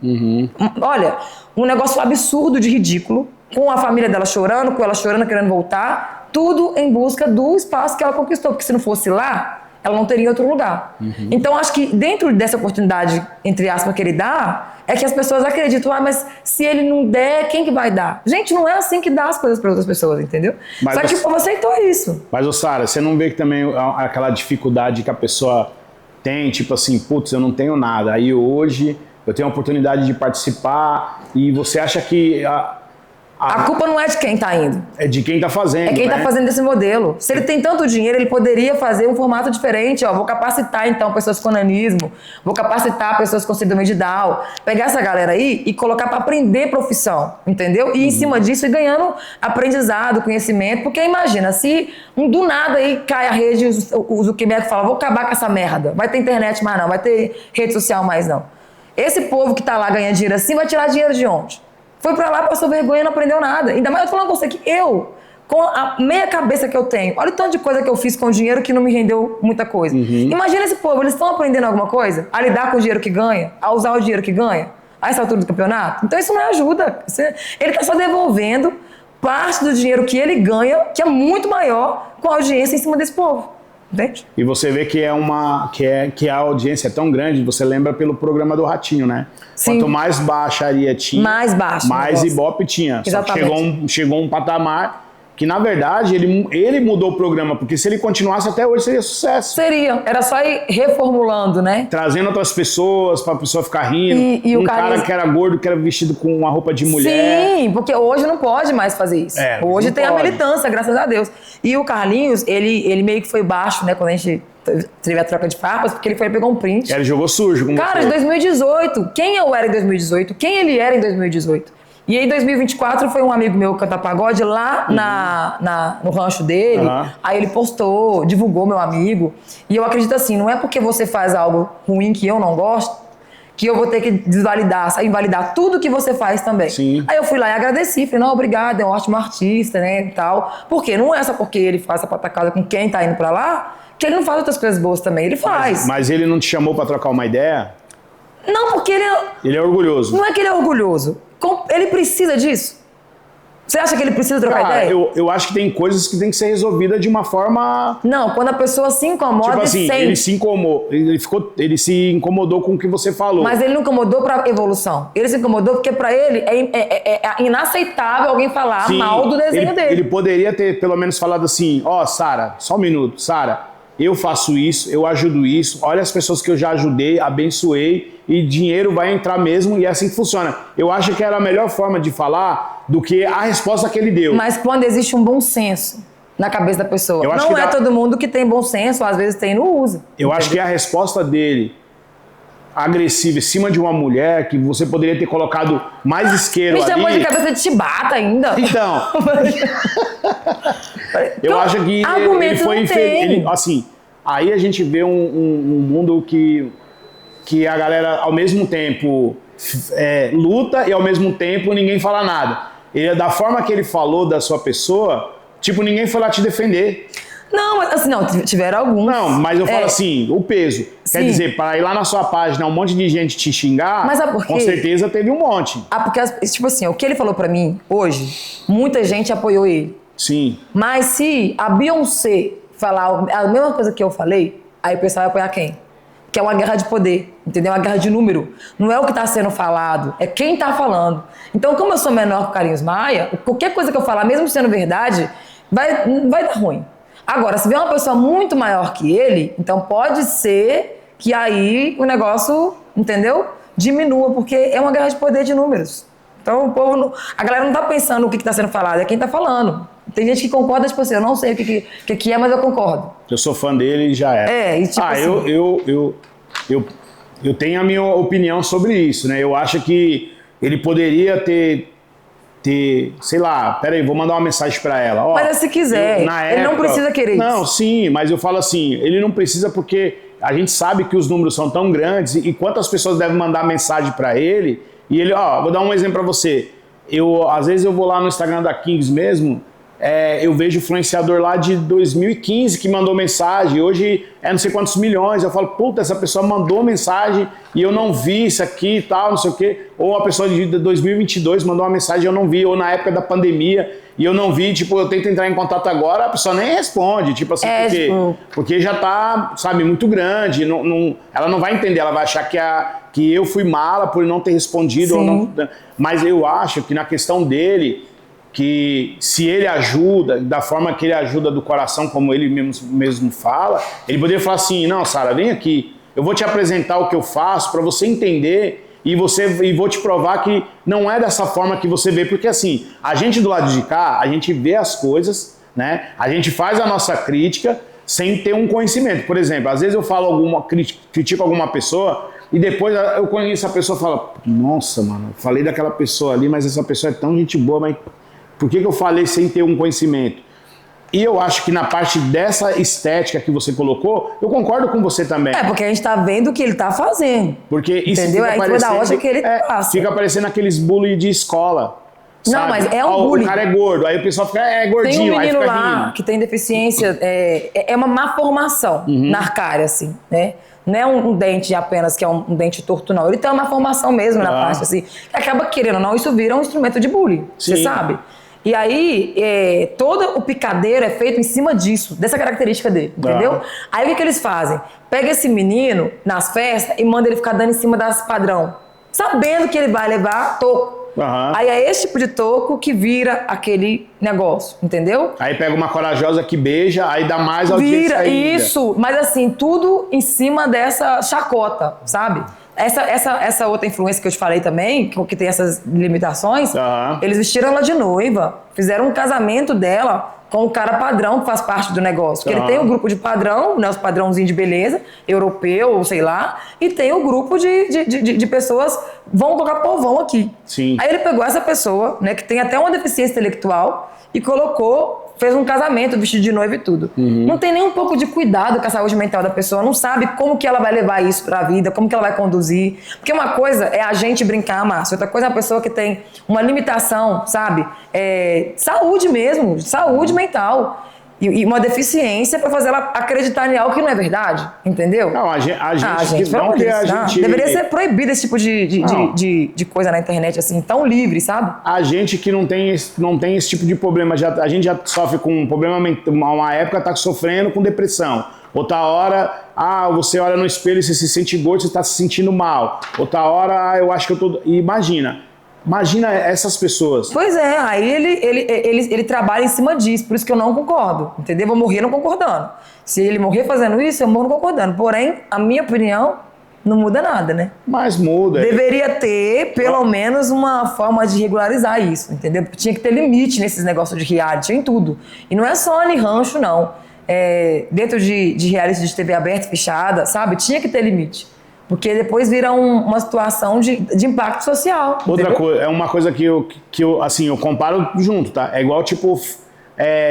Olha, um negócio absurdo de ridículo, com a família dela chorando, com ela chorando, querendo voltar, tudo em busca do espaço que ela conquistou, porque se não fosse lá, ela não teria em outro lugar. Então, acho que dentro dessa oportunidade, entre aspas, que ele dá, é que as pessoas acreditam, mas se ele não der, quem que vai dar? Gente, não é assim que dá as coisas para outras pessoas, entendeu? Mas só que você aceitou isso. Mas, Sara, você não vê que também aquela dificuldade que a pessoa tem, tipo assim, putz, eu não tenho nada, aí hoje eu tenho a oportunidade de participar e você acha que A culpa não é de quem tá indo. É de quem tá fazendo, É quem né? tá fazendo esse modelo. Se ele tem tanto dinheiro, ele poderia fazer um formato diferente. Ó, vou capacitar, então, pessoas com nanismo. Vou capacitar pessoas com síndrome de Down. Pegar essa galera aí e colocar para aprender profissão, entendeu? E em cima disso ir ganhando aprendizado, conhecimento. Porque imagina, se do nada aí cai a rede, o Zuckerberg fala, vou acabar com essa merda. Vai ter internet mais não, vai ter rede social mais não. Esse povo que tá lá ganhando dinheiro assim, vai tirar dinheiro de onde? Foi pra lá, passou vergonha e não aprendeu nada. Ainda mais eu tô falando com você que eu, com a meia cabeça que eu tenho, olha o tanto de coisa que eu fiz com o dinheiro que não me rendeu muita coisa. Imagina esse povo, eles estão aprendendo alguma coisa? A lidar com o dinheiro que ganha? A usar o dinheiro que ganha? A essa altura do campeonato? Então isso não é ajuda. Ele tá só devolvendo parte do dinheiro que ele ganha, que é muito maior, com a audiência em cima desse povo. Entende? E você vê que que a audiência é tão grande, você lembra pelo programa do Ratinho, né? Sim. Quanto mais baixaria tinha, Mais baixo, mais nossa. Ibope tinha. Só que Exatamente. chegou um patamar que, na verdade, ele mudou o programa, porque se ele continuasse até hoje seria sucesso. Seria. Era só ir reformulando, né? Trazendo outras pessoas pra pessoa ficar rindo. E o um cara Carlinhos- que era gordo, que era vestido com uma roupa de mulher. Sim, porque hoje não pode mais fazer isso. Hoje não tem a pode. militância, graças a Deus. E o Carlinhos, ele meio que foi baixo, né? Quando a gente teve a troca de farpas, porque ele pegou um print. Ele jogou sujo. Com Cara, você. de 2018. Quem eu era em 2018? Quem ele era em 2018? E aí, em 2024, foi um amigo meu cantar pagode lá no rancho dele. Aí ele postou, divulgou meu amigo. E eu acredito assim, não é porque você faz algo ruim que eu não gosto, que eu vou ter que desvalidar, invalidar tudo que você faz também. Sim. Aí eu fui lá e agradeci, falei, não, obrigado, é um ótimo artista, né, e tal. Por quê? Não é só porque ele faz essa patacada com quem tá indo pra lá, que ele não faz outras coisas boas também, ele faz. Mas ele não te chamou pra trocar uma ideia? Não, porque Ele é orgulhoso. não é que ele é orgulhoso. Ele precisa disso? Você acha que ele precisa trocar Cara, ideia? eu acho que tem coisas que tem que ser resolvidas de uma forma... Não, quando a pessoa se incomoda Tipo e assim, sente. ele se incomodou com o que você falou. Mas ele não incomodou pra evolução. Ele se incomodou porque pra ele é inaceitável alguém falar Sim, mal do desenho dele. Ele poderia ter pelo menos falado assim, ó, Sara, só um minuto, Sara, eu faço isso, eu ajudo isso, olha as pessoas que eu já ajudei, abençoei, e dinheiro vai entrar mesmo, e é assim que funciona. Eu acho que era a melhor forma de falar do que a resposta que ele deu. Mas quando existe um bom senso na cabeça da pessoa. Eu acho Não que é dá- todo mundo que tem bom senso, às vezes tem e não usa. Eu acho que a resposta dele, agressiva, em cima de uma mulher, que você poderia ter colocado mais isqueiro Me chamou de ali... cabeça de chibata ainda. Então, eu acho que argumento ele foi não infeliz. tem. Assim, aí a gente vê um mundo que a galera, ao mesmo tempo, luta e ao mesmo tempo ninguém fala nada. Da forma que ele falou da sua pessoa, tipo, ninguém foi lá te defender. Não, mas assim, não, tiveram alguns. Não, mas eu falo assim, o peso. Quer Sim. dizer, para ir lá na sua página um monte de gente te xingar, Mas sabe por quê? com certeza teve um monte. Porque, tipo assim, o que ele falou pra mim hoje, muita gente apoiou ele. Sim. Mas se a Beyoncé falar a mesma coisa que eu falei, aí o pessoal vai apoiar quem? Que é uma guerra de poder, entendeu? Uma guerra de número. Não é o que está sendo falado, é quem está falando. Então, como eu sou menor que o Carlinhos Maia, qualquer coisa que eu falar, mesmo sendo verdade, vai dar ruim. Agora, se vier uma pessoa muito maior que ele, então pode ser que aí o negócio, entendeu? Diminua, porque é uma guerra de poder de números. Então, o povo, a galera não tá pensando o que está sendo falado, é quem tá falando. Tem gente que concorda, tipo assim, eu não sei o que é, mas eu concordo. Eu sou fã dele e já é. E tipo assim... Eu tenho a minha opinião sobre isso, né? Eu acho que ele poderia ter sei lá, peraí, vou mandar uma mensagem pra ela. Ó, mas se quiser, ele não precisa querer isso. Não, sim, mas eu falo assim, ele não precisa porque a gente sabe que os números são tão grandes e quantas pessoas devem mandar mensagem pra ele. E ele, vou dar um exemplo pra você. Às vezes eu vou lá no Instagram da Kings mesmo, eu vejo influenciador lá de 2015 que mandou mensagem, hoje não sei quantos milhões, eu falo, puta, essa pessoa mandou mensagem e eu não vi isso aqui e tal, não sei o quê. Ou a pessoa de 2022 mandou uma mensagem e eu não vi, ou na época da pandemia e eu não vi, tipo, eu tento entrar em contato agora, a pessoa nem responde, tipo assim, porque já tá, sabe, muito grande, ela não vai entender, ela vai achar que eu fui mala por não ter respondido. Ou não, mas eu acho que na questão dele, que se ele ajuda, da forma que ele ajuda do coração, como ele mesmo fala, ele poderia falar assim, não, Sara, vem aqui, eu vou te apresentar o que eu faço para você entender e vou te provar que não é dessa forma que você vê, porque assim, a gente do lado de cá, a gente vê as coisas, né? A gente faz a nossa crítica sem ter um conhecimento. Por exemplo, às vezes eu falo critico alguma pessoa e depois eu conheço a pessoa e falo, nossa, mano, eu falei daquela pessoa ali, mas essa pessoa é tão gente boa, mas por que eu falei sem ter um conhecimento? E eu acho que na parte dessa estética que você colocou, eu concordo com você também. É, porque a gente tá vendo o que ele tá fazendo. Porque isso entendeu? fica Aí foi da ótica que ele passa. Fica parecendo aqueles bullying de escola. Não, sabe? mas é um bullying. O cara é gordo, aí o pessoal fica, gordinho, tem um menino aí fica lá rindo. que tem deficiência, é uma má formação na arcária, assim, né? Não é um dente apenas que é um dente torto, não. Ele tem uma formação mesmo na parte, assim, que acaba querendo ou não, isso vira um instrumento de bullying, você sabe? E aí, todo o picadeiro é feito em cima disso, dessa característica dele, entendeu? Aí o que eles fazem? Pega esse menino nas festas e manda ele ficar dando em cima das padrão, sabendo que ele vai levar toco. Aí é esse tipo de toco que vira aquele negócio, entendeu? Aí pega uma corajosa que beija, aí dá mais audiência ainda. Isso, mas assim, tudo em cima dessa chacota, sabe? Essa outra influência que eu te falei também, que tem essas limitações, eles vestiram ela de noiva, fizeram um casamento dela com o cara padrão que faz parte do negócio. Porque ele tem o grupo de padrão, né, os padrãozinhos de beleza, europeu, sei lá, e tem o grupo de pessoas, vão colocar povão aqui. Sim. Aí ele pegou essa pessoa, né, que tem até uma deficiência intelectual, e colocou, fez um casamento, vestido de noiva e tudo. Não tem nem um pouco de cuidado com a saúde mental da pessoa, não sabe como que ela vai levar isso pra vida, como que ela vai conduzir. Porque uma coisa é a gente brincar, Márcio, outra coisa é uma pessoa que tem uma limitação, sabe? Saúde mesmo, saúde mental. E uma deficiência pra fazer ela acreditar em algo que não é verdade, entendeu? Não, a gente não que a gente... Deveria ser proibido esse tipo de coisa na internet, assim, tão livre, sabe? A gente que não tem esse tipo de problema, a gente já sofre com um problema mental, uma época tá sofrendo com depressão. Outra hora, você olha no espelho e você se sente gordo, você tá se sentindo mal. Outra hora, eu acho que eu tô... Imagina essas pessoas. Pois é, aí ele trabalha em cima disso, por isso que eu não concordo, entendeu? Vou morrer não concordando. Se ele morrer fazendo isso, eu morro não concordando. Porém, a minha opinião não muda nada, né? Mas muda. Deveria ter, pelo menos, uma forma de regularizar isso, entendeu? Porque tinha que ter limite nesses negócios de reality, em tudo. E não é só em rancho, não. Dentro de reality de TV aberta, fechada, sabe? Tinha que ter limite. Porque depois vira uma situação de impacto social. Outra coisa, é uma coisa que eu comparo junto, tá? É igual, tipo,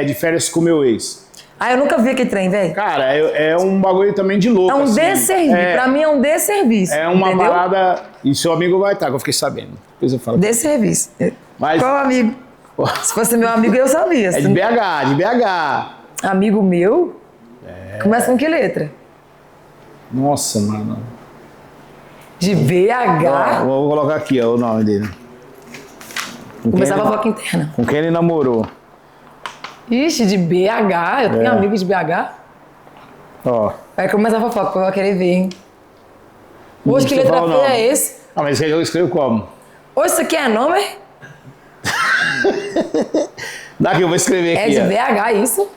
de férias com meu ex. Eu nunca vi aquele trem, velho. Cara, é um bagulho também de louco. É um desserviço. Pra mim é um desserviço. É uma parada... E seu amigo vai estar, que eu fiquei sabendo. Depois eu falo. Desserviço. Mas... Qual amigo? Se fosse meu amigo, eu sabia. É de BH. Amigo meu? Começa com que letra? Nossa, mano. De BH? Vou colocar aqui, o nome dele. Começava a fofoca interna. Com quem ele namorou. Ixi, de BH? Eu tenho amigo de BH? Vai começar a fofoca, eu vou querer ver, hein? Hoje que letra feia é esse? Mas esse aí eu escrevo como? Hoje isso aqui é nome? Daqui eu vou escrever aqui. É de BH isso?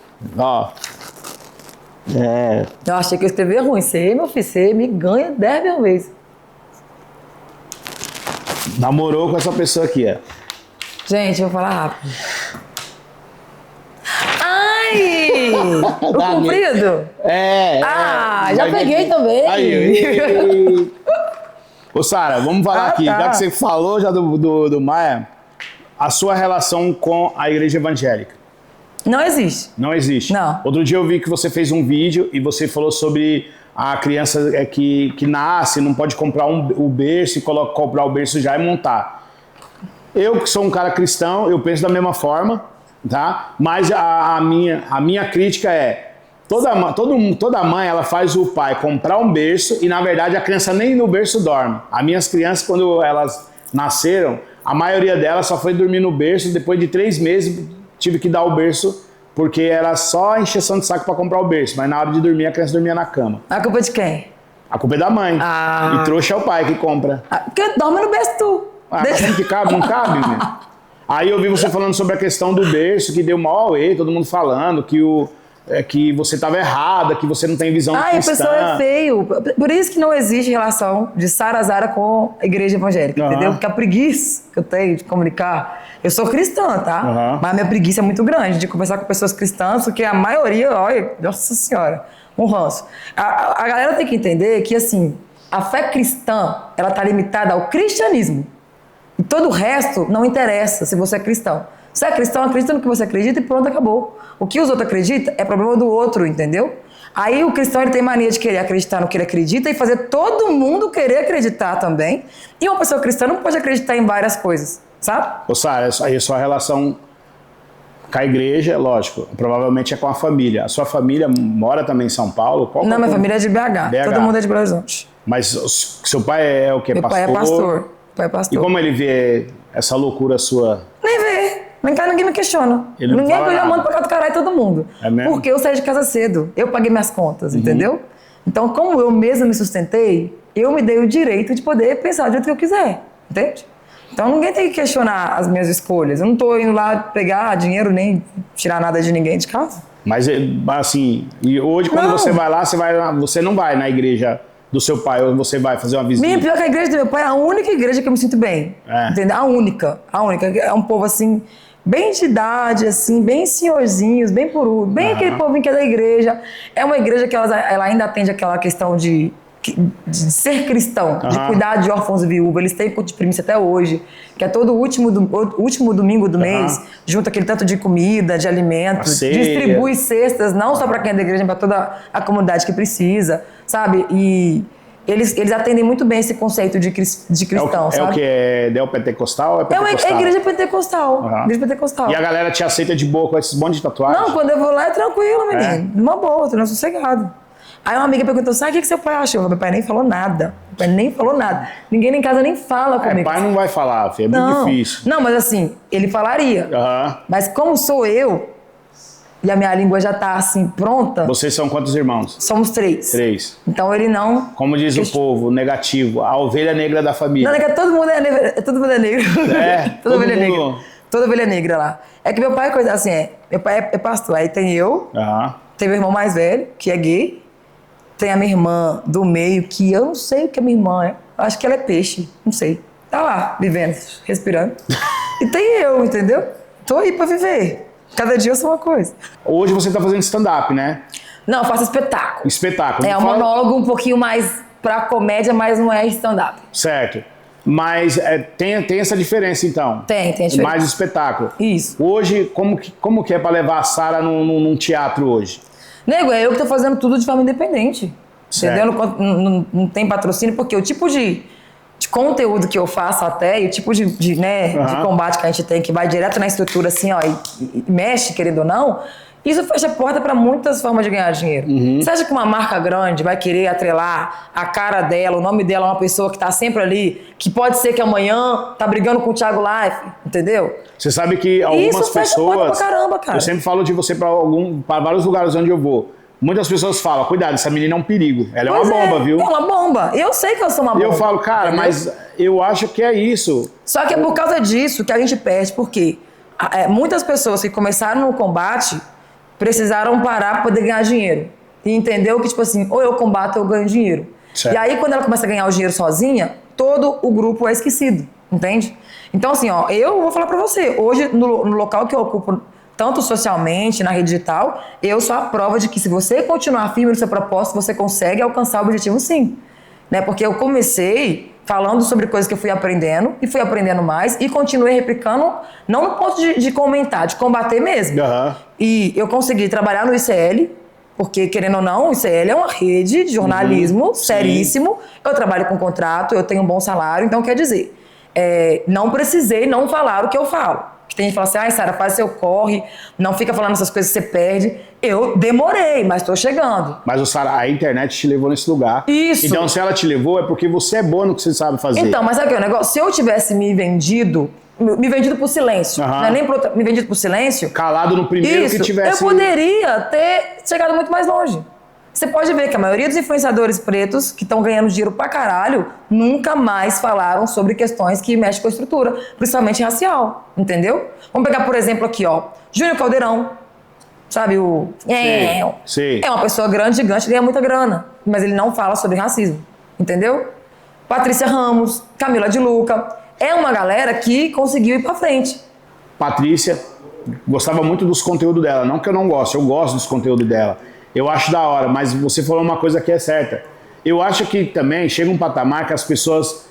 Eu achei que eu escrevi ruim. Você, meu filho, você me ganha 10 mil vezes. Namorou com essa pessoa aqui, Gente, eu vou falar rápido. Ai! O comprido? Já peguei também. Aí. Ô, Sara, vamos falar aqui. Já que você falou já do Maia, a sua relação com a igreja evangélica. Não existe. Não existe? Não. Outro dia eu vi que você fez um vídeo e você falou sobre a criança que nasce, não pode comprar o berço e comprar o berço já e montar. Eu, que sou um cara cristão, eu penso da mesma forma, tá? Mas a minha crítica é, toda mãe, ela faz o pai comprar um berço e, na verdade, a criança nem no berço dorme. As minhas crianças, quando elas nasceram, a maioria delas só foi dormir no berço, depois de 3 meses tive que dar o berço, porque era só encheção de saco para comprar o berço, mas na hora de dormir a criança dormia na cama. A culpa é de quem? A culpa é da mãe. E trouxa é o pai que compra. Porque dorme no berço tu. Mas como que cabe? Não cabe, meu. Aí eu vi você falando sobre a questão do berço, que deu mal auê, todo mundo falando, que que você estava errada, que você não tem visão Ah, e a cristã. pessoa é feio. Por isso que não existe relação de Sara Zara com a igreja evangélica, entendeu? Porque a preguiça que eu tenho de comunicar... Eu sou cristã, tá? Mas a minha preguiça é muito grande de conversar com pessoas cristãs, porque a maioria, olha, nossa senhora, um ranço. A galera tem que entender que, assim, a fé cristã, ela tá limitada ao cristianismo. E todo o resto não interessa se você é cristão. Se é cristão, acredita no que você acredita e pronto, acabou. O que os outros acreditam é problema do outro, entendeu? Aí o cristão ele tem mania de querer acreditar no que ele acredita e fazer todo mundo querer acreditar também. E uma pessoa cristã não pode acreditar em várias coisas, sabe? Ô Sara, aí a sua relação com a igreja, lógico, provavelmente é com a família. A sua família mora também em São Paulo? Não, minha família é de BH. Todo mundo é de Belo Horizonte. Mas seu pai é o quê? Meu pai é pastor. Pai é pastor. E como ele vê essa loucura sua? Nem vê. Ninguém me questiona. Ninguém eu mando pra cá do caralho todo mundo. É mesmo? Porque eu saí de casa cedo. Eu paguei minhas contas, entendeu? Então, como eu mesma me sustentei, eu me dei o direito de poder pensar do jeito que eu quiser. Entende? Então, ninguém tem que questionar as minhas escolhas. Eu não tô indo lá pegar dinheiro nem tirar nada de ninguém de casa. Mas, assim, e hoje quando você vai lá, você não vai na igreja do seu pai, ou você vai fazer uma visita? Minha, pior que a igreja do meu pai é a única igreja que eu me sinto bem. Entendeu? A única. É um povo, assim, bem de idade, assim, bem senhorzinhos, bem puru, bem aquele povinho que é da igreja. É uma igreja que ela ainda atende aquela questão de ser cristão, de cuidar de órfãos e viúvas. Eles têm culto de primícia até hoje, que é todo o último domingo do mês, junta aquele tanto de comida, de alimentos, distribui cestas, não só para quem é da igreja, para toda a comunidade que precisa, sabe? E eles atendem muito bem esse conceito de cristão, sabe? É o que? É neopentecostal ou é pentecostal? É igreja pentecostal. Igreja pentecostal. E a galera te aceita de boa com esses montes de tatuagens? Não, quando eu vou lá é tranquilo, menino. Numa boa, tô sossegado. Aí uma amiga perguntou, sabe o que seu pai achou? Meu pai nem falou nada. Meu pai nem falou nada. Ninguém em casa nem fala comigo. Pai não vai falar, filho. É muito difícil. Não, mas assim, ele falaria. Mas como sou eu, e a minha língua já tá assim, pronta... Vocês são quantos irmãos? Somos 3. 3. Então ele não... Como diz o povo, negativo, a ovelha negra da família. Não, é que todo mundo é negro. Todo mundo é negro. Toda ovelha negra. Toda ovelha negra lá. É que meu pai, assim, meu pai é pastor. Aí tem eu, tem meu irmão mais velho, que é gay. Tem a minha irmã do meio, que eu não sei o que a minha irmã é. Acho que ela é peixe, não sei. Tá lá, vivendo, respirando. E tem eu, entendeu? Tô aí pra viver. Cada dia eu sou uma coisa. Hoje você tá fazendo stand-up, né? Não, eu faço espetáculo. Espetáculo. É um monólogo um pouquinho mais pra comédia, mas não é stand-up. Certo. Mas tem essa diferença, então? Tem diferença. Mais espetáculo. Isso. Hoje, como que é pra levar a Sara num teatro hoje? Nego, é eu que tô fazendo tudo de forma independente. Certo. Entendeu? Não tem patrocínio, porque o tipo de conteúdo que eu faço até, e o tipo de combate que a gente tem, que vai direto na estrutura assim, ó, e mexe, querendo ou não, isso fecha a porta para muitas formas de ganhar dinheiro. Você acha que uma marca grande vai querer atrelar a cara dela, o nome dela a uma pessoa que tá sempre ali, que pode ser que amanhã tá brigando com o Thiago Life, entendeu? Você sabe que algumas pessoas... Isso fecha a porta pra caramba, cara. Eu sempre falo de você para vários lugares onde eu vou. Muitas pessoas falam, cuidado, essa menina é um perigo. Ela é uma bomba, viu? É uma bomba. Eu sei que eu sou uma bomba. E eu falo, cara, mas eu acho que é isso. Só que é por causa disso que a gente perde, porque muitas pessoas que começaram no combate precisaram parar para poder ganhar dinheiro. E entendeu que, tipo assim, ou eu combato ou eu ganho dinheiro. Certo. E aí, quando ela começa a ganhar o dinheiro sozinha, todo o grupo é esquecido, entende? Então, assim, ó, eu vou falar pra você, hoje, no local que eu ocupo, tanto socialmente, na rede digital, eu sou a prova de que se você continuar firme no seu propósito, você consegue alcançar o objetivo sim. Né? Porque eu comecei falando sobre coisas que eu fui aprendendo, e fui aprendendo mais, e continuei replicando, não no ponto de comentar, de combater mesmo. E eu consegui trabalhar no ICL, porque, querendo ou não, o ICL é uma rede de jornalismo seríssimo, eu trabalho com contrato, eu tenho um bom salário, então quer dizer, não precisei não falar o que eu falo. Que tem gente que fala assim, ai, Sara, faz seu corre, não fica falando essas coisas que você perde. Eu demorei, mas tô chegando. Mas, Sara, a internet te levou nesse lugar. Isso. Então, se ela te levou, é porque você é boa no que você sabe fazer. Então, mas sabe o que é o negócio? Se eu tivesse me vendido por silêncio, não é nem me vendido por silêncio... Calado no primeiro que tivesse... eu poderia ter chegado muito mais longe. Você pode ver que a maioria dos influenciadores pretos que estão ganhando dinheiro pra caralho nunca mais falaram sobre questões que mexem com a estrutura, principalmente racial, entendeu? Vamos pegar, por exemplo, aqui, ó, Júnior Caldeirão. sabe? Sei. É uma pessoa grande, gigante, ganha muita grana. Mas ele não fala sobre racismo. Entendeu? Patrícia Ramos, Camila de Luca. É uma galera que conseguiu ir pra frente. Patrícia, gostava muito dos conteúdos dela. Não que eu não gosto, eu gosto dos conteúdos dela. Eu acho da hora, mas você falou uma coisa que é certa. Eu acho que também chega um patamar que as pessoas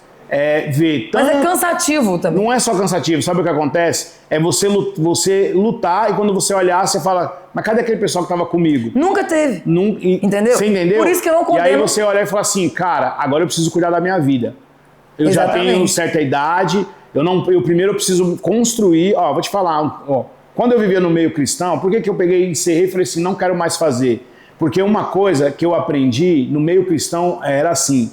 vê tanto... Mas é cansativo também. Não é só cansativo, sabe o que acontece? É você lutar e quando você olhar, você fala, mas cadê aquele pessoal que estava comigo? Nunca teve. Entendeu? Você entendeu? Por isso que eu não condeno. E aí você olha e fala assim, cara, agora eu preciso cuidar da minha vida. Eu Exatamente. já tenho certa idade, eu primeiro preciso construir, vou te falar, quando eu vivia no meio cristão, por que eu peguei, encerrei e falei assim, não quero mais fazer? Porque uma coisa que eu aprendi no meio cristão era assim,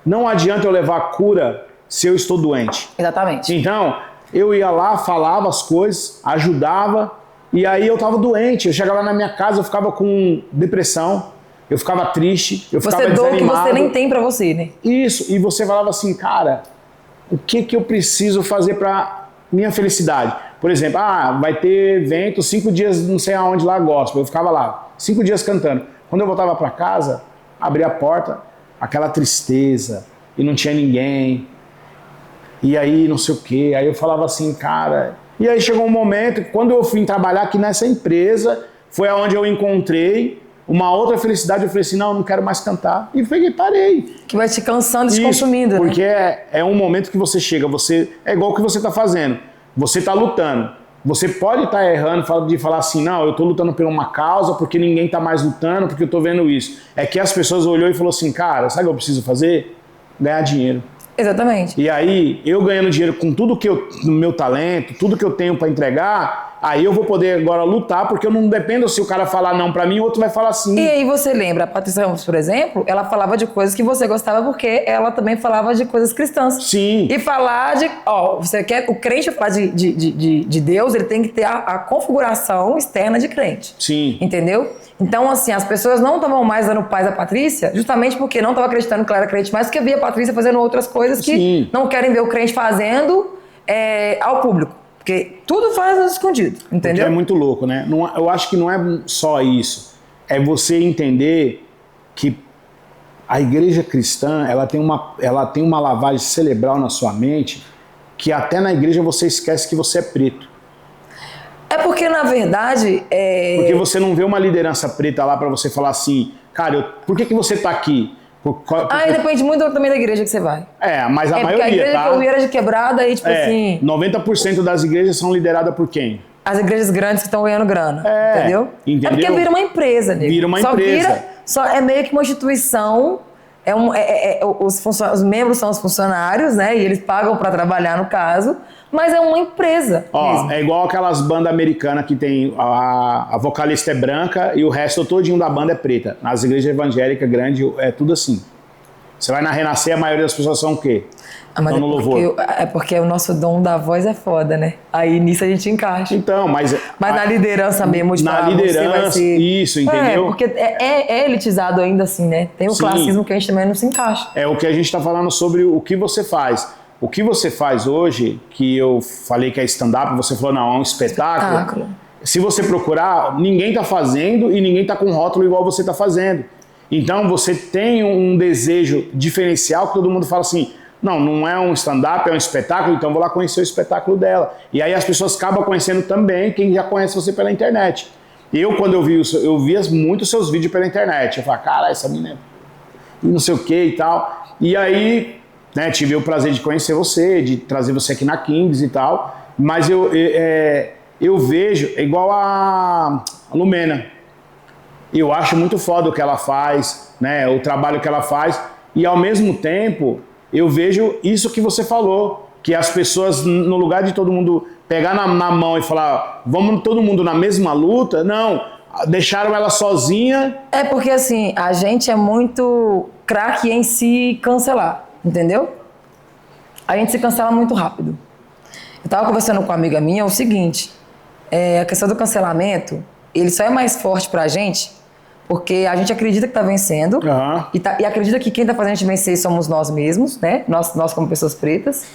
não adianta eu levar cura se eu estou doente. Exatamente. Então, eu ia lá, falava as coisas, ajudava, e aí eu estava doente. Eu chegava na minha casa, eu ficava com depressão, eu ficava triste, eu ficava desanimado. Você doa o que você nem tem pra você, né? Isso, e você falava assim, cara, o que eu preciso fazer para minha felicidade? Por exemplo, vai ter evento, 5 dias não sei aonde lá gospel. Eu ficava lá, 5 dias cantando. Quando eu voltava para casa, abria a porta, aquela tristeza, e não tinha ninguém. E aí não sei o quê. Aí eu falava assim, cara... E aí chegou um momento, quando eu fui trabalhar aqui nessa empresa, foi aonde eu encontrei uma outra felicidade. Eu falei assim, não quero mais cantar. E peguei, parei. Que vai te cansando e te consumindo, porque né? é um momento que você chega, é igual o que você está fazendo. Você está lutando. Você pode estar errando de falar assim, não, eu estou lutando por uma causa porque ninguém está mais lutando, porque eu estou vendo isso. É que as pessoas olhou e falou assim, cara, sabe o que eu preciso fazer? Ganhar dinheiro. Exatamente. E aí, eu ganhando dinheiro com tudo no meu talento, tudo que eu tenho para entregar, aí eu vou poder agora lutar, porque eu não dependo se o cara falar não para mim, o outro vai falar sim. E aí você lembra, a Patrícia Ramos, por exemplo, ela falava de coisas que você gostava porque ela também falava de coisas cristãs. Sim. E falar de... você quer o crente falar de Deus, ele tem que ter a configuração externa de crente. Sim. Entendeu? Então, assim, as pessoas não estavam mais dando paz à Patrícia justamente porque não estavam acreditando que ela era crente, mas porque via a Patrícia fazendo outras coisas que Sim. não querem ver o crente fazendo ao público. Porque tudo faz no escondido, entendeu? Porque é muito louco, né? Eu acho que não é só isso. É você entender que a igreja cristã, ela tem uma lavagem cerebral na sua mente que até na igreja você esquece que você é preto. É porque, na verdade... Porque você não vê uma liderança preta lá pra você falar assim, cara, por que você tá aqui? depende muito também da igreja que você vai. Mas a maioria, a igreja que eu ia era de quebrada e, tipo assim... 90% das igrejas são lideradas por quem? As igrejas grandes que estão ganhando grana, entendeu? Entendeu? É porque vira uma empresa, nego. Vira uma empresa. É meio que uma instituição... os membros são os funcionários, né? E eles pagam pra trabalhar, no caso. Mas é uma empresa mesmo. É igual aquelas bandas americanas que tem a vocalista é branca e o resto todinho da banda é preta. Nas igrejas evangélicas grandes é tudo assim. Você vai na Renascer, a maioria das pessoas são o quê? Mas no louvor. Porque o nosso dom da voz é foda, né? Aí nisso a gente encaixa. Então, mas na liderança mesmo, de na falar, liderança, você vai ser... isso, entendeu? Porque é elitizado ainda assim, né? Tem o classismo que a gente também não se encaixa. É o que a gente tá falando sobre o que você faz. O que você faz hoje, que eu falei que é stand-up, você falou, não, é um espetáculo. Se você procurar, ninguém tá fazendo e ninguém tá com rótulo igual você tá fazendo. Então você tem um desejo diferencial que todo mundo fala assim, não é um stand-up, é um espetáculo, então vou lá conhecer o espetáculo dela. E aí as pessoas acabam conhecendo também quem já conhece você pela internet. Quando eu via muito seus vídeos pela internet. Eu falava, cara, essa menina não sei o que e tal. E aí... tive o prazer de conhecer você, de trazer você aqui na Kings e tal, mas eu vejo, igual a Lumena, eu acho muito foda o que ela faz, né, o trabalho que ela faz, e ao mesmo tempo eu vejo isso que você falou, que as pessoas, no lugar de todo mundo pegar na mão e falar, vamos todo mundo na mesma luta, não, deixaram ela sozinha. É porque assim, a gente é muito craque em se cancelar. Entendeu? A gente se cancela muito rápido. Eu tava conversando com uma amiga minha, é o seguinte, a questão do cancelamento, ele só é mais forte pra gente porque a gente acredita que tá vencendo e acredita que quem tá fazendo a gente vencer somos nós mesmos, né? Nós como pessoas pretas.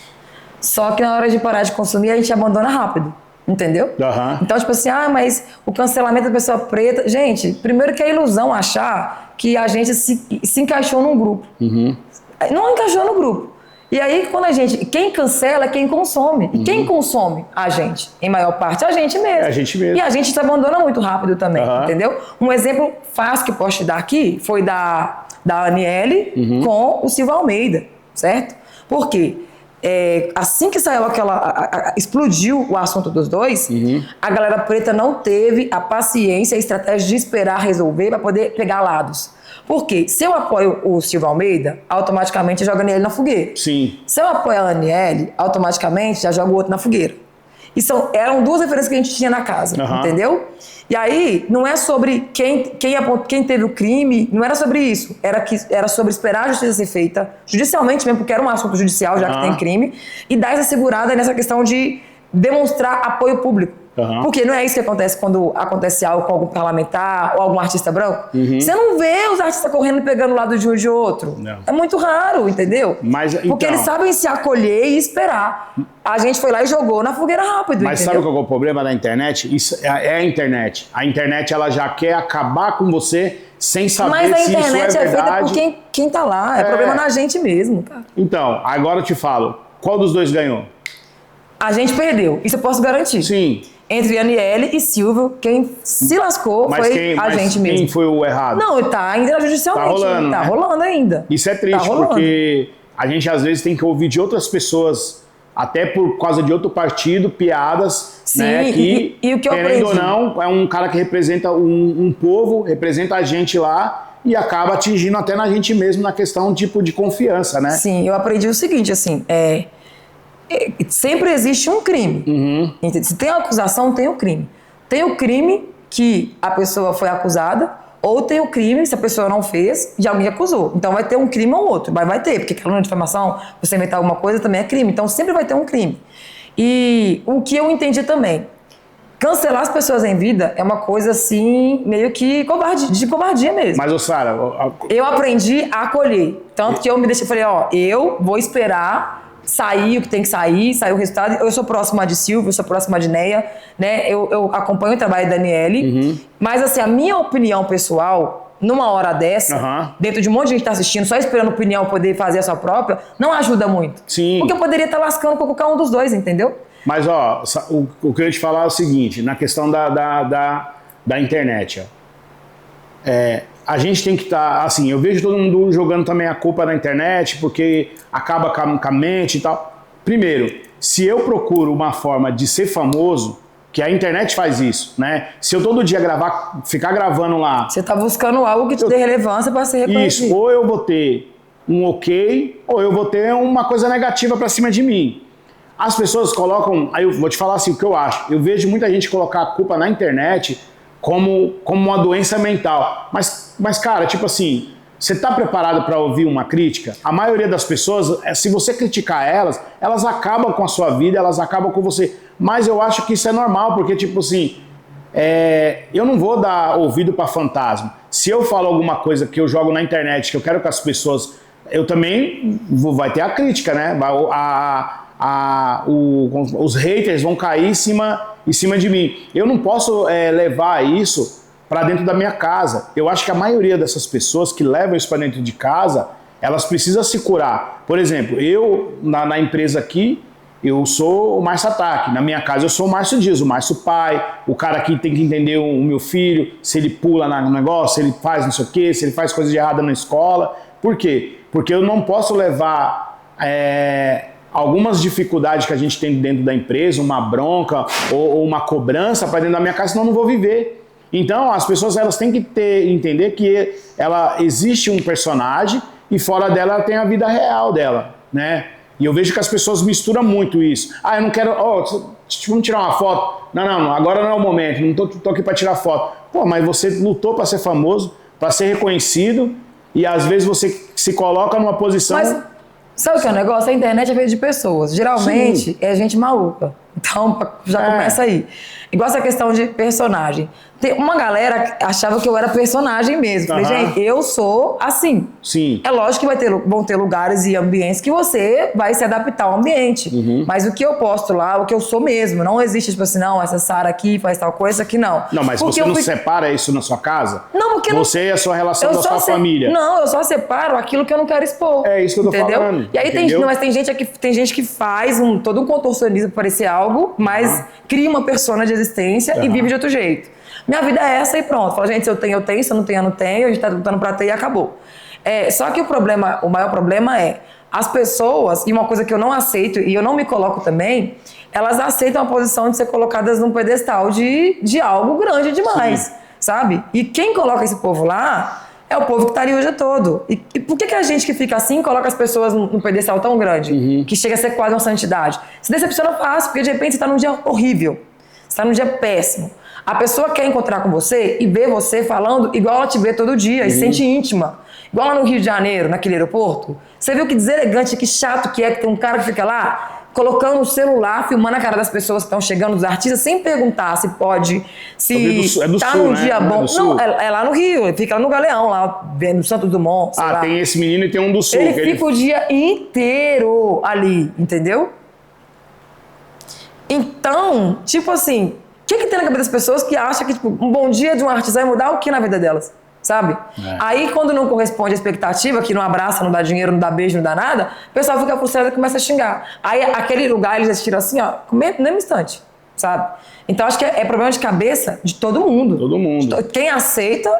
Só que na hora de parar de consumir, a gente abandona rápido. Entendeu? Uhum. Então, tipo assim, mas o cancelamento da pessoa preta... Gente, primeiro que é ilusão achar que a gente se encaixou num grupo. Uhum. Não encaixou no grupo. E aí, quando quem cancela é quem consome. E quem consome? A gente. Em maior parte, a gente mesmo. É a gente mesmo. E a gente se abandona muito rápido também, Uhum. entendeu? Um exemplo fácil que eu posso te dar aqui foi da Aniele com o Silvio Almeida, certo? Por quê? Assim que saiu explodiu o assunto dos dois, a galera preta não teve a paciência e a estratégia de esperar resolver para poder pegar lados. Por quê? Se eu apoio o Silvio Almeida, automaticamente eu jogo a Aniele na fogueira. Sim. Se eu apoio a Aniele, automaticamente já jogo o outro na fogueira. E eram duas referências que a gente tinha na casa, entendeu? E aí, não é sobre quem teve o crime, não era sobre isso. Era sobre esperar a justiça ser feita, judicialmente mesmo, porque era um assunto judicial, já que tem crime, e dar essa segurada nessa questão de demonstrar apoio público. Porque não é isso que acontece quando acontece algo com algum parlamentar ou algum artista branco. Você não vê os artistas correndo e pegando o lado de um de outro. Não. É muito raro, entendeu? Porque eles sabem se acolher e esperar. A gente foi lá e jogou na fogueira rápido, Mas entendeu? sabe qual é o problema da internet? Isso é a internet. A internet, ela já quer acabar com você sem saber se isso é verdade. Mas a internet é feita por quem tá lá. É problema na gente mesmo, cara. Então, agora eu te falo. Qual dos dois ganhou? A gente perdeu. Isso eu posso garantir. Sim. Entre Aniele e Silvio, quem se lascou foi a gente mesmo. Quem foi o errado? Não, tá ainda judicialmente. Tá rolando, Tá né? rolando ainda. Isso é triste, porque a gente às vezes tem que ouvir de outras pessoas, até por causa de outro partido, piadas, Sim, né? Que, e o que eu querendo aprendi? ou não, é um cara que representa um povo, representa a gente lá e acaba atingindo até na gente mesmo na questão tipo de confiança, né? Sim, eu aprendi o seguinte, assim, sempre existe um crime. Se tem uma acusação, tem o crime. Tem o crime que a pessoa foi acusada, ou tem o crime, se a pessoa não fez, e alguém acusou. Então vai ter um crime ou outro, mas vai ter, porque calúnia, difamação, você inventar alguma coisa também é crime. Então sempre vai ter um crime. E o que eu entendi também, cancelar as pessoas em vida é uma coisa assim, meio que de covardia mesmo. Mas, ô Sara... Eu aprendi a acolher. Tanto que eu me deixei, falei, eu vou esperar sair o que tem que sair o resultado. Eu sou próxima de Silvio, eu sou próxima de Neia, né? Eu acompanho o trabalho da Aniele. Mas, assim, a minha opinião pessoal, numa hora dessa, dentro de um monte de gente que tá assistindo, só esperando opinião poder fazer a sua própria, não ajuda muito. Sim. Porque eu poderia estar lascando com qualquer um dos dois, entendeu? Mas, o que eu ia te falar é o seguinte, na questão da internet, a gente tem que estar, assim, eu vejo todo mundo jogando também a culpa na internet, porque acaba com a mente e tal. Primeiro, se eu procuro uma forma de ser famoso, que a internet faz isso, né? Se eu todo dia ficar gravando lá... Você tá buscando algo que te dê relevância para ser reconhecido. Isso, ou eu vou ter um ok, ou eu vou ter uma coisa negativa para cima de mim. As pessoas colocam, aí eu vou te falar assim, o que eu acho, eu vejo muita gente colocar a culpa na internet como uma doença mental. Mas cara, tipo assim, você está preparado para ouvir uma crítica? A maioria das pessoas, se você criticar elas acabam com a sua vida, elas acabam com você. Mas eu acho que isso é normal, porque tipo assim, eu não vou dar ouvido para fantasma. Se eu falo alguma coisa que eu jogo na internet, que eu quero que as pessoas... Eu também vai ter a crítica, né? Os haters vão cair em cima de mim. Eu não posso levar isso para dentro da minha casa. Eu acho que a maioria dessas pessoas que levam isso para dentro de casa, elas precisam se curar. Por exemplo, eu, na empresa aqui, eu sou o Márcio Ataque. Na minha casa eu sou o Márcio Dias, o Márcio pai, o cara que tem que entender o meu filho, se ele pula no negócio, se ele faz não sei o quê, se ele faz coisa de errada na escola. Por quê? Porque eu não posso levar algumas dificuldades que a gente tem dentro da empresa, uma bronca ou uma cobrança para dentro da minha casa, senão eu não vou viver. Então as pessoas elas têm que entender que existe um personagem e fora dela ela tem a vida real dela, né? E eu vejo que as pessoas misturam muito isso. Eu não quero... vamos tirar uma foto. Não, agora não é o momento, não tô aqui para tirar foto. Pô, mas você lutou para ser famoso, para ser reconhecido, e às vezes você se coloca numa posição... Mas sabe o que é o negócio? A internet é feita de pessoas. Geralmente é gente maluca. Então, já começa aí. Igual essa questão de personagem. Tem uma galera que achava que eu era personagem mesmo. Falei, gente, eu sou assim. Sim. É lógico que vão ter lugares e ambientes que você vai se adaptar ao ambiente. Mas o que eu posto lá, o que eu sou mesmo. Não existe, tipo assim, não, essa Sara aqui faz tal coisa, aqui não. Não, mas porque você não separa isso na sua casa? Não, porque você e a sua relação da sua família. Não, eu só separo aquilo que eu não quero expor. É isso que eu tô entendeu? falando. E aí mas tem gente que faz todo um contorcionismo para parecer algo, mas cria uma persona de existência e vive de outro jeito. Minha vida é essa e pronto. Fala, gente, se eu tenho, eu tenho. Se eu não tenho, eu não tenho. A gente tá lutando pra ter e acabou. Só que o maior problema é as pessoas, e uma coisa que eu não aceito e eu não me coloco também, elas aceitam a posição de ser colocadas num pedestal de algo grande demais, sabe? E quem coloca esse povo lá é o povo que tá ali o dia todo. E por que a gente que fica assim coloca as pessoas num pedestal tão grande, que chega a ser quase uma santidade? Se decepciona fácil, porque de repente você tá num dia horrível, você tá num dia péssimo. A pessoa quer encontrar com você e ver você falando igual ela te vê todo dia e se sente íntima. Igual lá no Rio de Janeiro, naquele aeroporto. Você viu que deselegante, que chato que tem um cara que fica lá colocando o celular, filmando a cara das pessoas que estão chegando, dos artistas, sem perguntar se pode, se tá num dia bom. Não, é lá no Rio, ele fica lá no Galeão, lá no Santos Dumont. Tem esse menino e tem um do Sul. Ele fica o dia inteiro ali, entendeu? Então, tipo assim... O que tem na cabeça das pessoas que acham que tipo, um bom dia de um artista vai mudar o que na vida delas? Sabe? Aí, quando não corresponde à expectativa, que não abraça, não dá dinheiro, não dá beijo, não dá nada, o pessoal fica frustrado e começa a xingar. Aí, aquele lugar, eles já tiram assim, ó, no mesmo instante, sabe? Então, acho que é problema de cabeça de todo mundo. Todo mundo. Quem aceita,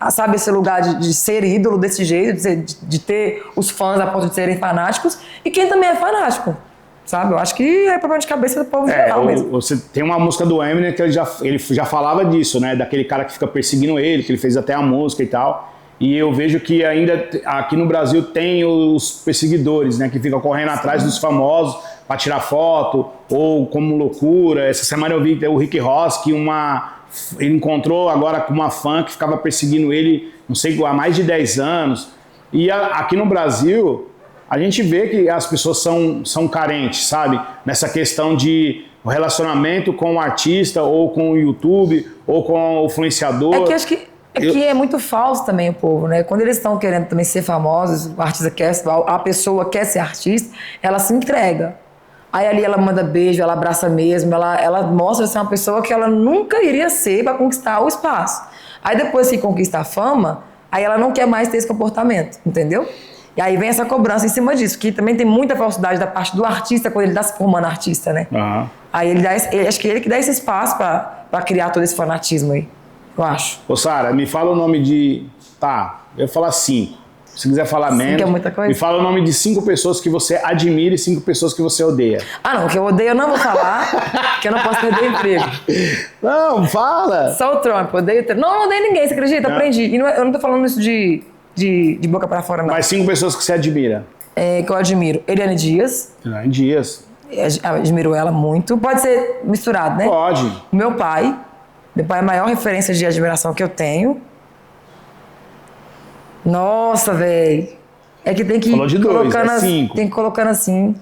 sabe, esse lugar de ser ídolo desse jeito, de ter os fãs a ponto de serem fanáticos, e quem também é fanático. Sabe? Eu acho que é problema de cabeça do povo geral mesmo. Você tem uma música do Eminem que ele já falava disso, né? Daquele cara que fica perseguindo ele, que ele fez até a música e tal. E eu vejo que ainda aqui no Brasil tem os perseguidores, né? Que ficam correndo atrás dos famosos para tirar foto, ou como loucura. Essa semana eu vi o Rick Ross, que ele encontrou agora com uma fã que ficava perseguindo ele, não sei, há mais de 10 anos. E aqui no Brasil... A gente vê que as pessoas são carentes, sabe? Nessa questão de relacionamento com o artista, ou com o YouTube, ou com o influenciador. Acho que é muito falso também o povo, né? Quando eles estão querendo também ser famosos, o artista quer, a pessoa quer ser artista, ela se entrega. Aí ali ela manda beijo, ela abraça mesmo, ela mostra ser uma pessoa que ela nunca iria ser para conquistar o espaço. Aí depois que conquista a fama, aí ela não quer mais ter esse comportamento, entendeu? E aí vem essa cobrança em cima disso, que também tem muita falsidade da parte do artista quando ele está se formando artista, né? Aí acho que ele que dá esse espaço para criar todo esse fanatismo aí, eu acho. Ô Sara, me fala o nome de... eu vou falar 5. Se quiser falar menos, é muita coisa. me fala o nome de 5 pessoas que você admira e 5 pessoas que você odeia. Não, que eu odeio eu não vou falar, que eu não posso perder emprego. Não, fala! Só o Trump, odeio o Trump. Não odeio ninguém, você acredita? Aprendi. E eu não tô falando isso de boca pra fora, não. Mas 5 pessoas que você admira. Que eu admiro. Eliane Dias. Eliane Dias. Admiro ela muito. Pode ser misturado, né? Pode. Meu pai. Meu pai é a maior referência de admiração que eu tenho. Nossa, velho. É que tem que ir Falou de 2, é 5. Tem que ir colocando assim.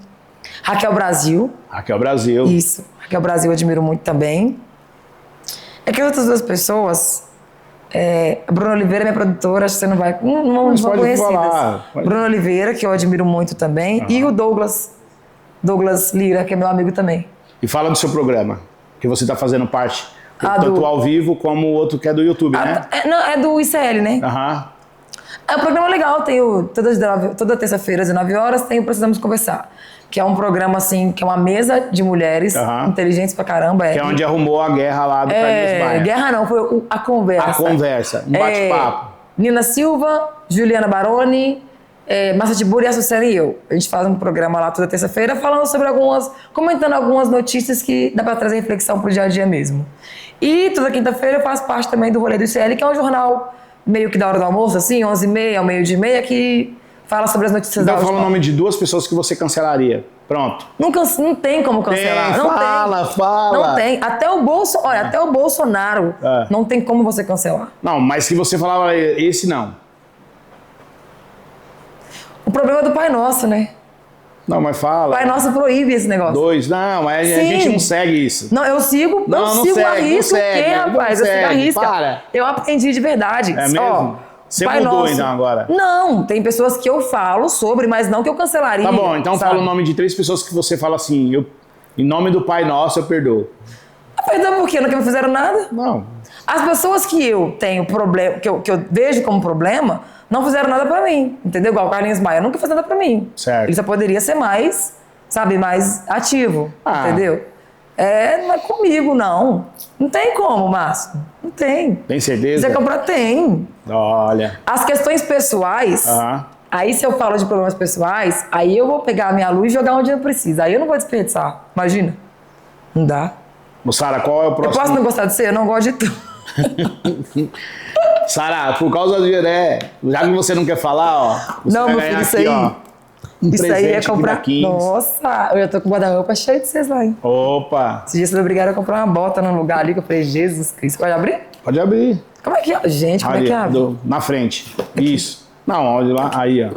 Raquel Brasil. Raquel Brasil. Isso. Raquel Brasil eu admiro muito também. É que as outras 2 pessoas... a Bruna Oliveira, minha produtora, acho que você não vai... Não vão conhecidas. Bruna Oliveira, que eu admiro muito também. E o Douglas Lira, que é meu amigo também. E fala do seu programa, que você está fazendo parte. Tanto ao vivo como o outro que é do YouTube, né? Não, é do ICL, né? É um programa legal, toda terça-feira às 19 horas tem o Precisamos Conversar, que é um programa assim, que é uma mesa de mulheres inteligentes pra caramba. Que é onde arrumou a guerra lá do Carlinhos Maia. Guerra não, foi a conversa. A conversa, um bate-papo. Nina Silva, Juliana Baroni, Márcia Tiburi, a Sucena e eu. A gente faz um programa lá toda terça-feira falando sobre comentando algumas notícias que dá pra trazer reflexão pro dia a dia mesmo. E toda quinta-feira eu faço parte também do Rolê do ICL, que é um jornal meio que da hora do almoço, assim, 11h30, ao meio-dia e meia, que fala sobre as notícias da hora. Então fala o nome de 2 pessoas que você cancelaria. Pronto. Não tem como cancelar. Fala. Não tem. Até o Bolsonaro não tem como você cancelar. Não, mas se você falava esse não. O problema é do Pai Nosso, né? Não, mas fala. Pai Nosso proíbe esse negócio. 2, não, mas a Sim. gente não segue isso. Não, eu sigo, Não, eu não sigo segue, a risca. não O quê, segue, rapaz? não Eu sigo a segue, risca. para. Eu aprendi de verdade. É mesmo? Ó, Você Pai mudou Nosso. então agora? Não, tem pessoas que eu falo sobre, mas não que eu cancelaria. Tá bom, então sabe? fala o nome de 3 pessoas que você fala assim, em nome do Pai Nosso eu perdoo. Perdão por quê? Não que me fizeram nada? Não. As pessoas que eu tenho problema, que eu vejo como problema, não fizeram nada pra mim. Entendeu? Igual o Carlinhos Maia nunca fez nada pra mim. Certo. Ele só poderia ser mais, sabe, mais ativo. Ah. Entendeu? Não é comigo, não. Não tem como, Márcio. Não tem. Tem certeza? Você comprar, tem. Olha. As questões pessoais, Aham. aí se eu falo de problemas pessoais, aí eu vou pegar a minha luz e jogar onde eu preciso. Aí eu não vou desperdiçar. Imagina. Não dá. Sara, qual é o Eu próximo? posso não gostar de você? Eu não gosto de tudo. Sara, por causa do já que você não quer falar, ó. Você Não, vai meu ganhar filho, isso aqui, aí- ó, um Isso aí é presente aqui comprar. da Kings. Nossa, eu já tô com o guarda-roupa cheio de vocês lá, hein? Opa, Esses dias vocês obrigaram a comprar uma bota num lugar ali que eu falei, Jesus Cristo, pode abrir? pode abrir. Como é que é? Gente, como é Ali, que abre? na frente. Isso. Não, olha lá, aí, ó.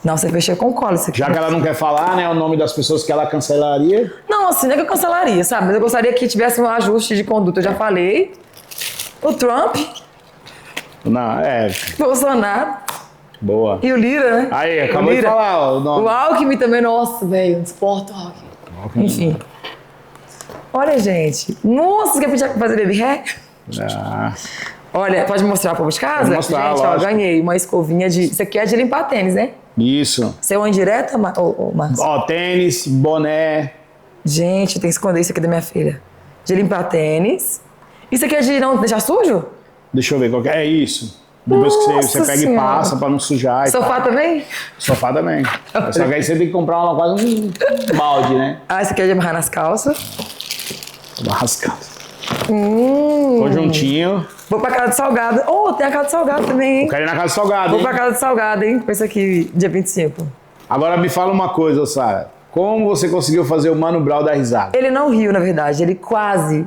Não, você fechou com cola isso aqui. Já que ela não quer falar, né, o nome das pessoas que ela cancelaria. Não, assim, não é que eu cancelaria, sabe? Mas eu gostaria que tivesse um ajuste de conduta. Eu já falei. O Trump, Não, Bolsonaro boa. e o Lira, né? Aí, O acabou de Lira. falar, ó, o nome. O Alckmin também, nossa, velho, não suporto o Alckmin. Enfim. Olha, gente. Nossa, você quer pedir pra fazer baby hair? Ah, Olha, pode mostrar pro povo de casa? Pode mostrar, gente, ó, lógico. ganhei uma escovinha de... Isso aqui é de limpar tênis, né? isso. Você é uma indireta, Márcio? Ó, tênis, boné. Gente, tem que esconder isso aqui da minha filha. De limpar tênis. Isso aqui é de não deixar sujo? Deixa eu ver qual que é. É isso. Depois que você Nossa pega e Senhora. passa pra não sujar. E Sofá também? Sofá também. Só que aí você tem que comprar quase um balde, né? Ah, esse aqui é de amarrar nas calças. Rascado. Conjuntinho. Vou pra casa de salgado. Oh, tem a casa de salgado também, hein? Quero ir na casa salgada, Vou hein? pra casa de salgado, hein? Com isso aqui, dia 25. Agora me fala uma coisa, Sara. Como você conseguiu fazer o Mano Brown dar risada? Ele não riu, na verdade. Ele quase...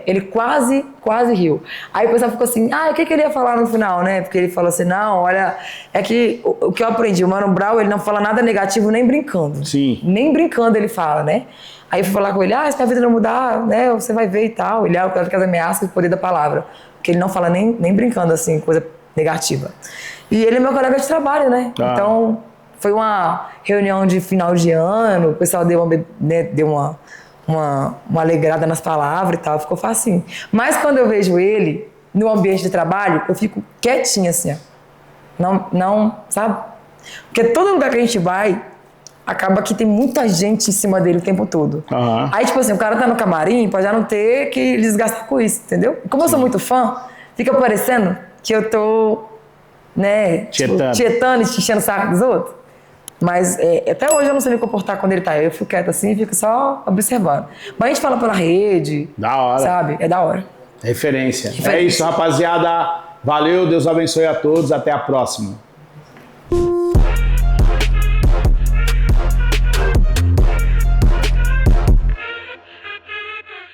ele quase riu. Aí o pessoal ficou assim, o que ele ia falar no final, né? Porque ele falou assim, não, olha... É que o que eu aprendi, o Mano Brown, ele não fala nada negativo nem brincando. Sim. Nem brincando ele fala, né? Aí eu fui falar com ele, se minha vida não mudar, né? Você vai ver e tal. Ele é o cara das ameaças e o poder da palavra. Porque ele não fala nem brincando, assim, coisa negativa. E ele é meu colega de trabalho, né? Tá. Então... Foi uma reunião de final de ano, o pessoal deu uma alegrada nas palavras e tal, ficou facinho. Mas quando eu vejo ele no ambiente de trabalho, eu fico quietinha assim, ó. Não, sabe? Porque todo lugar que a gente vai, acaba que tem muita gente em cima dele o tempo todo. Aham. Aí, tipo assim, o cara tá no camarim, pode já não ter que desgastar com isso, entendeu? Como eu sou muito fã, fica parecendo que eu tô, né, tietando e enchendo o saco dos outros. Mas até hoje eu não sei me comportar quando ele tá. Eu fico quieta assim e fico só observando. Mas a gente fala pela rede. Da hora. Sabe? É da hora. Referência. É isso, rapaziada. Valeu, Deus abençoe a todos. Até a próxima.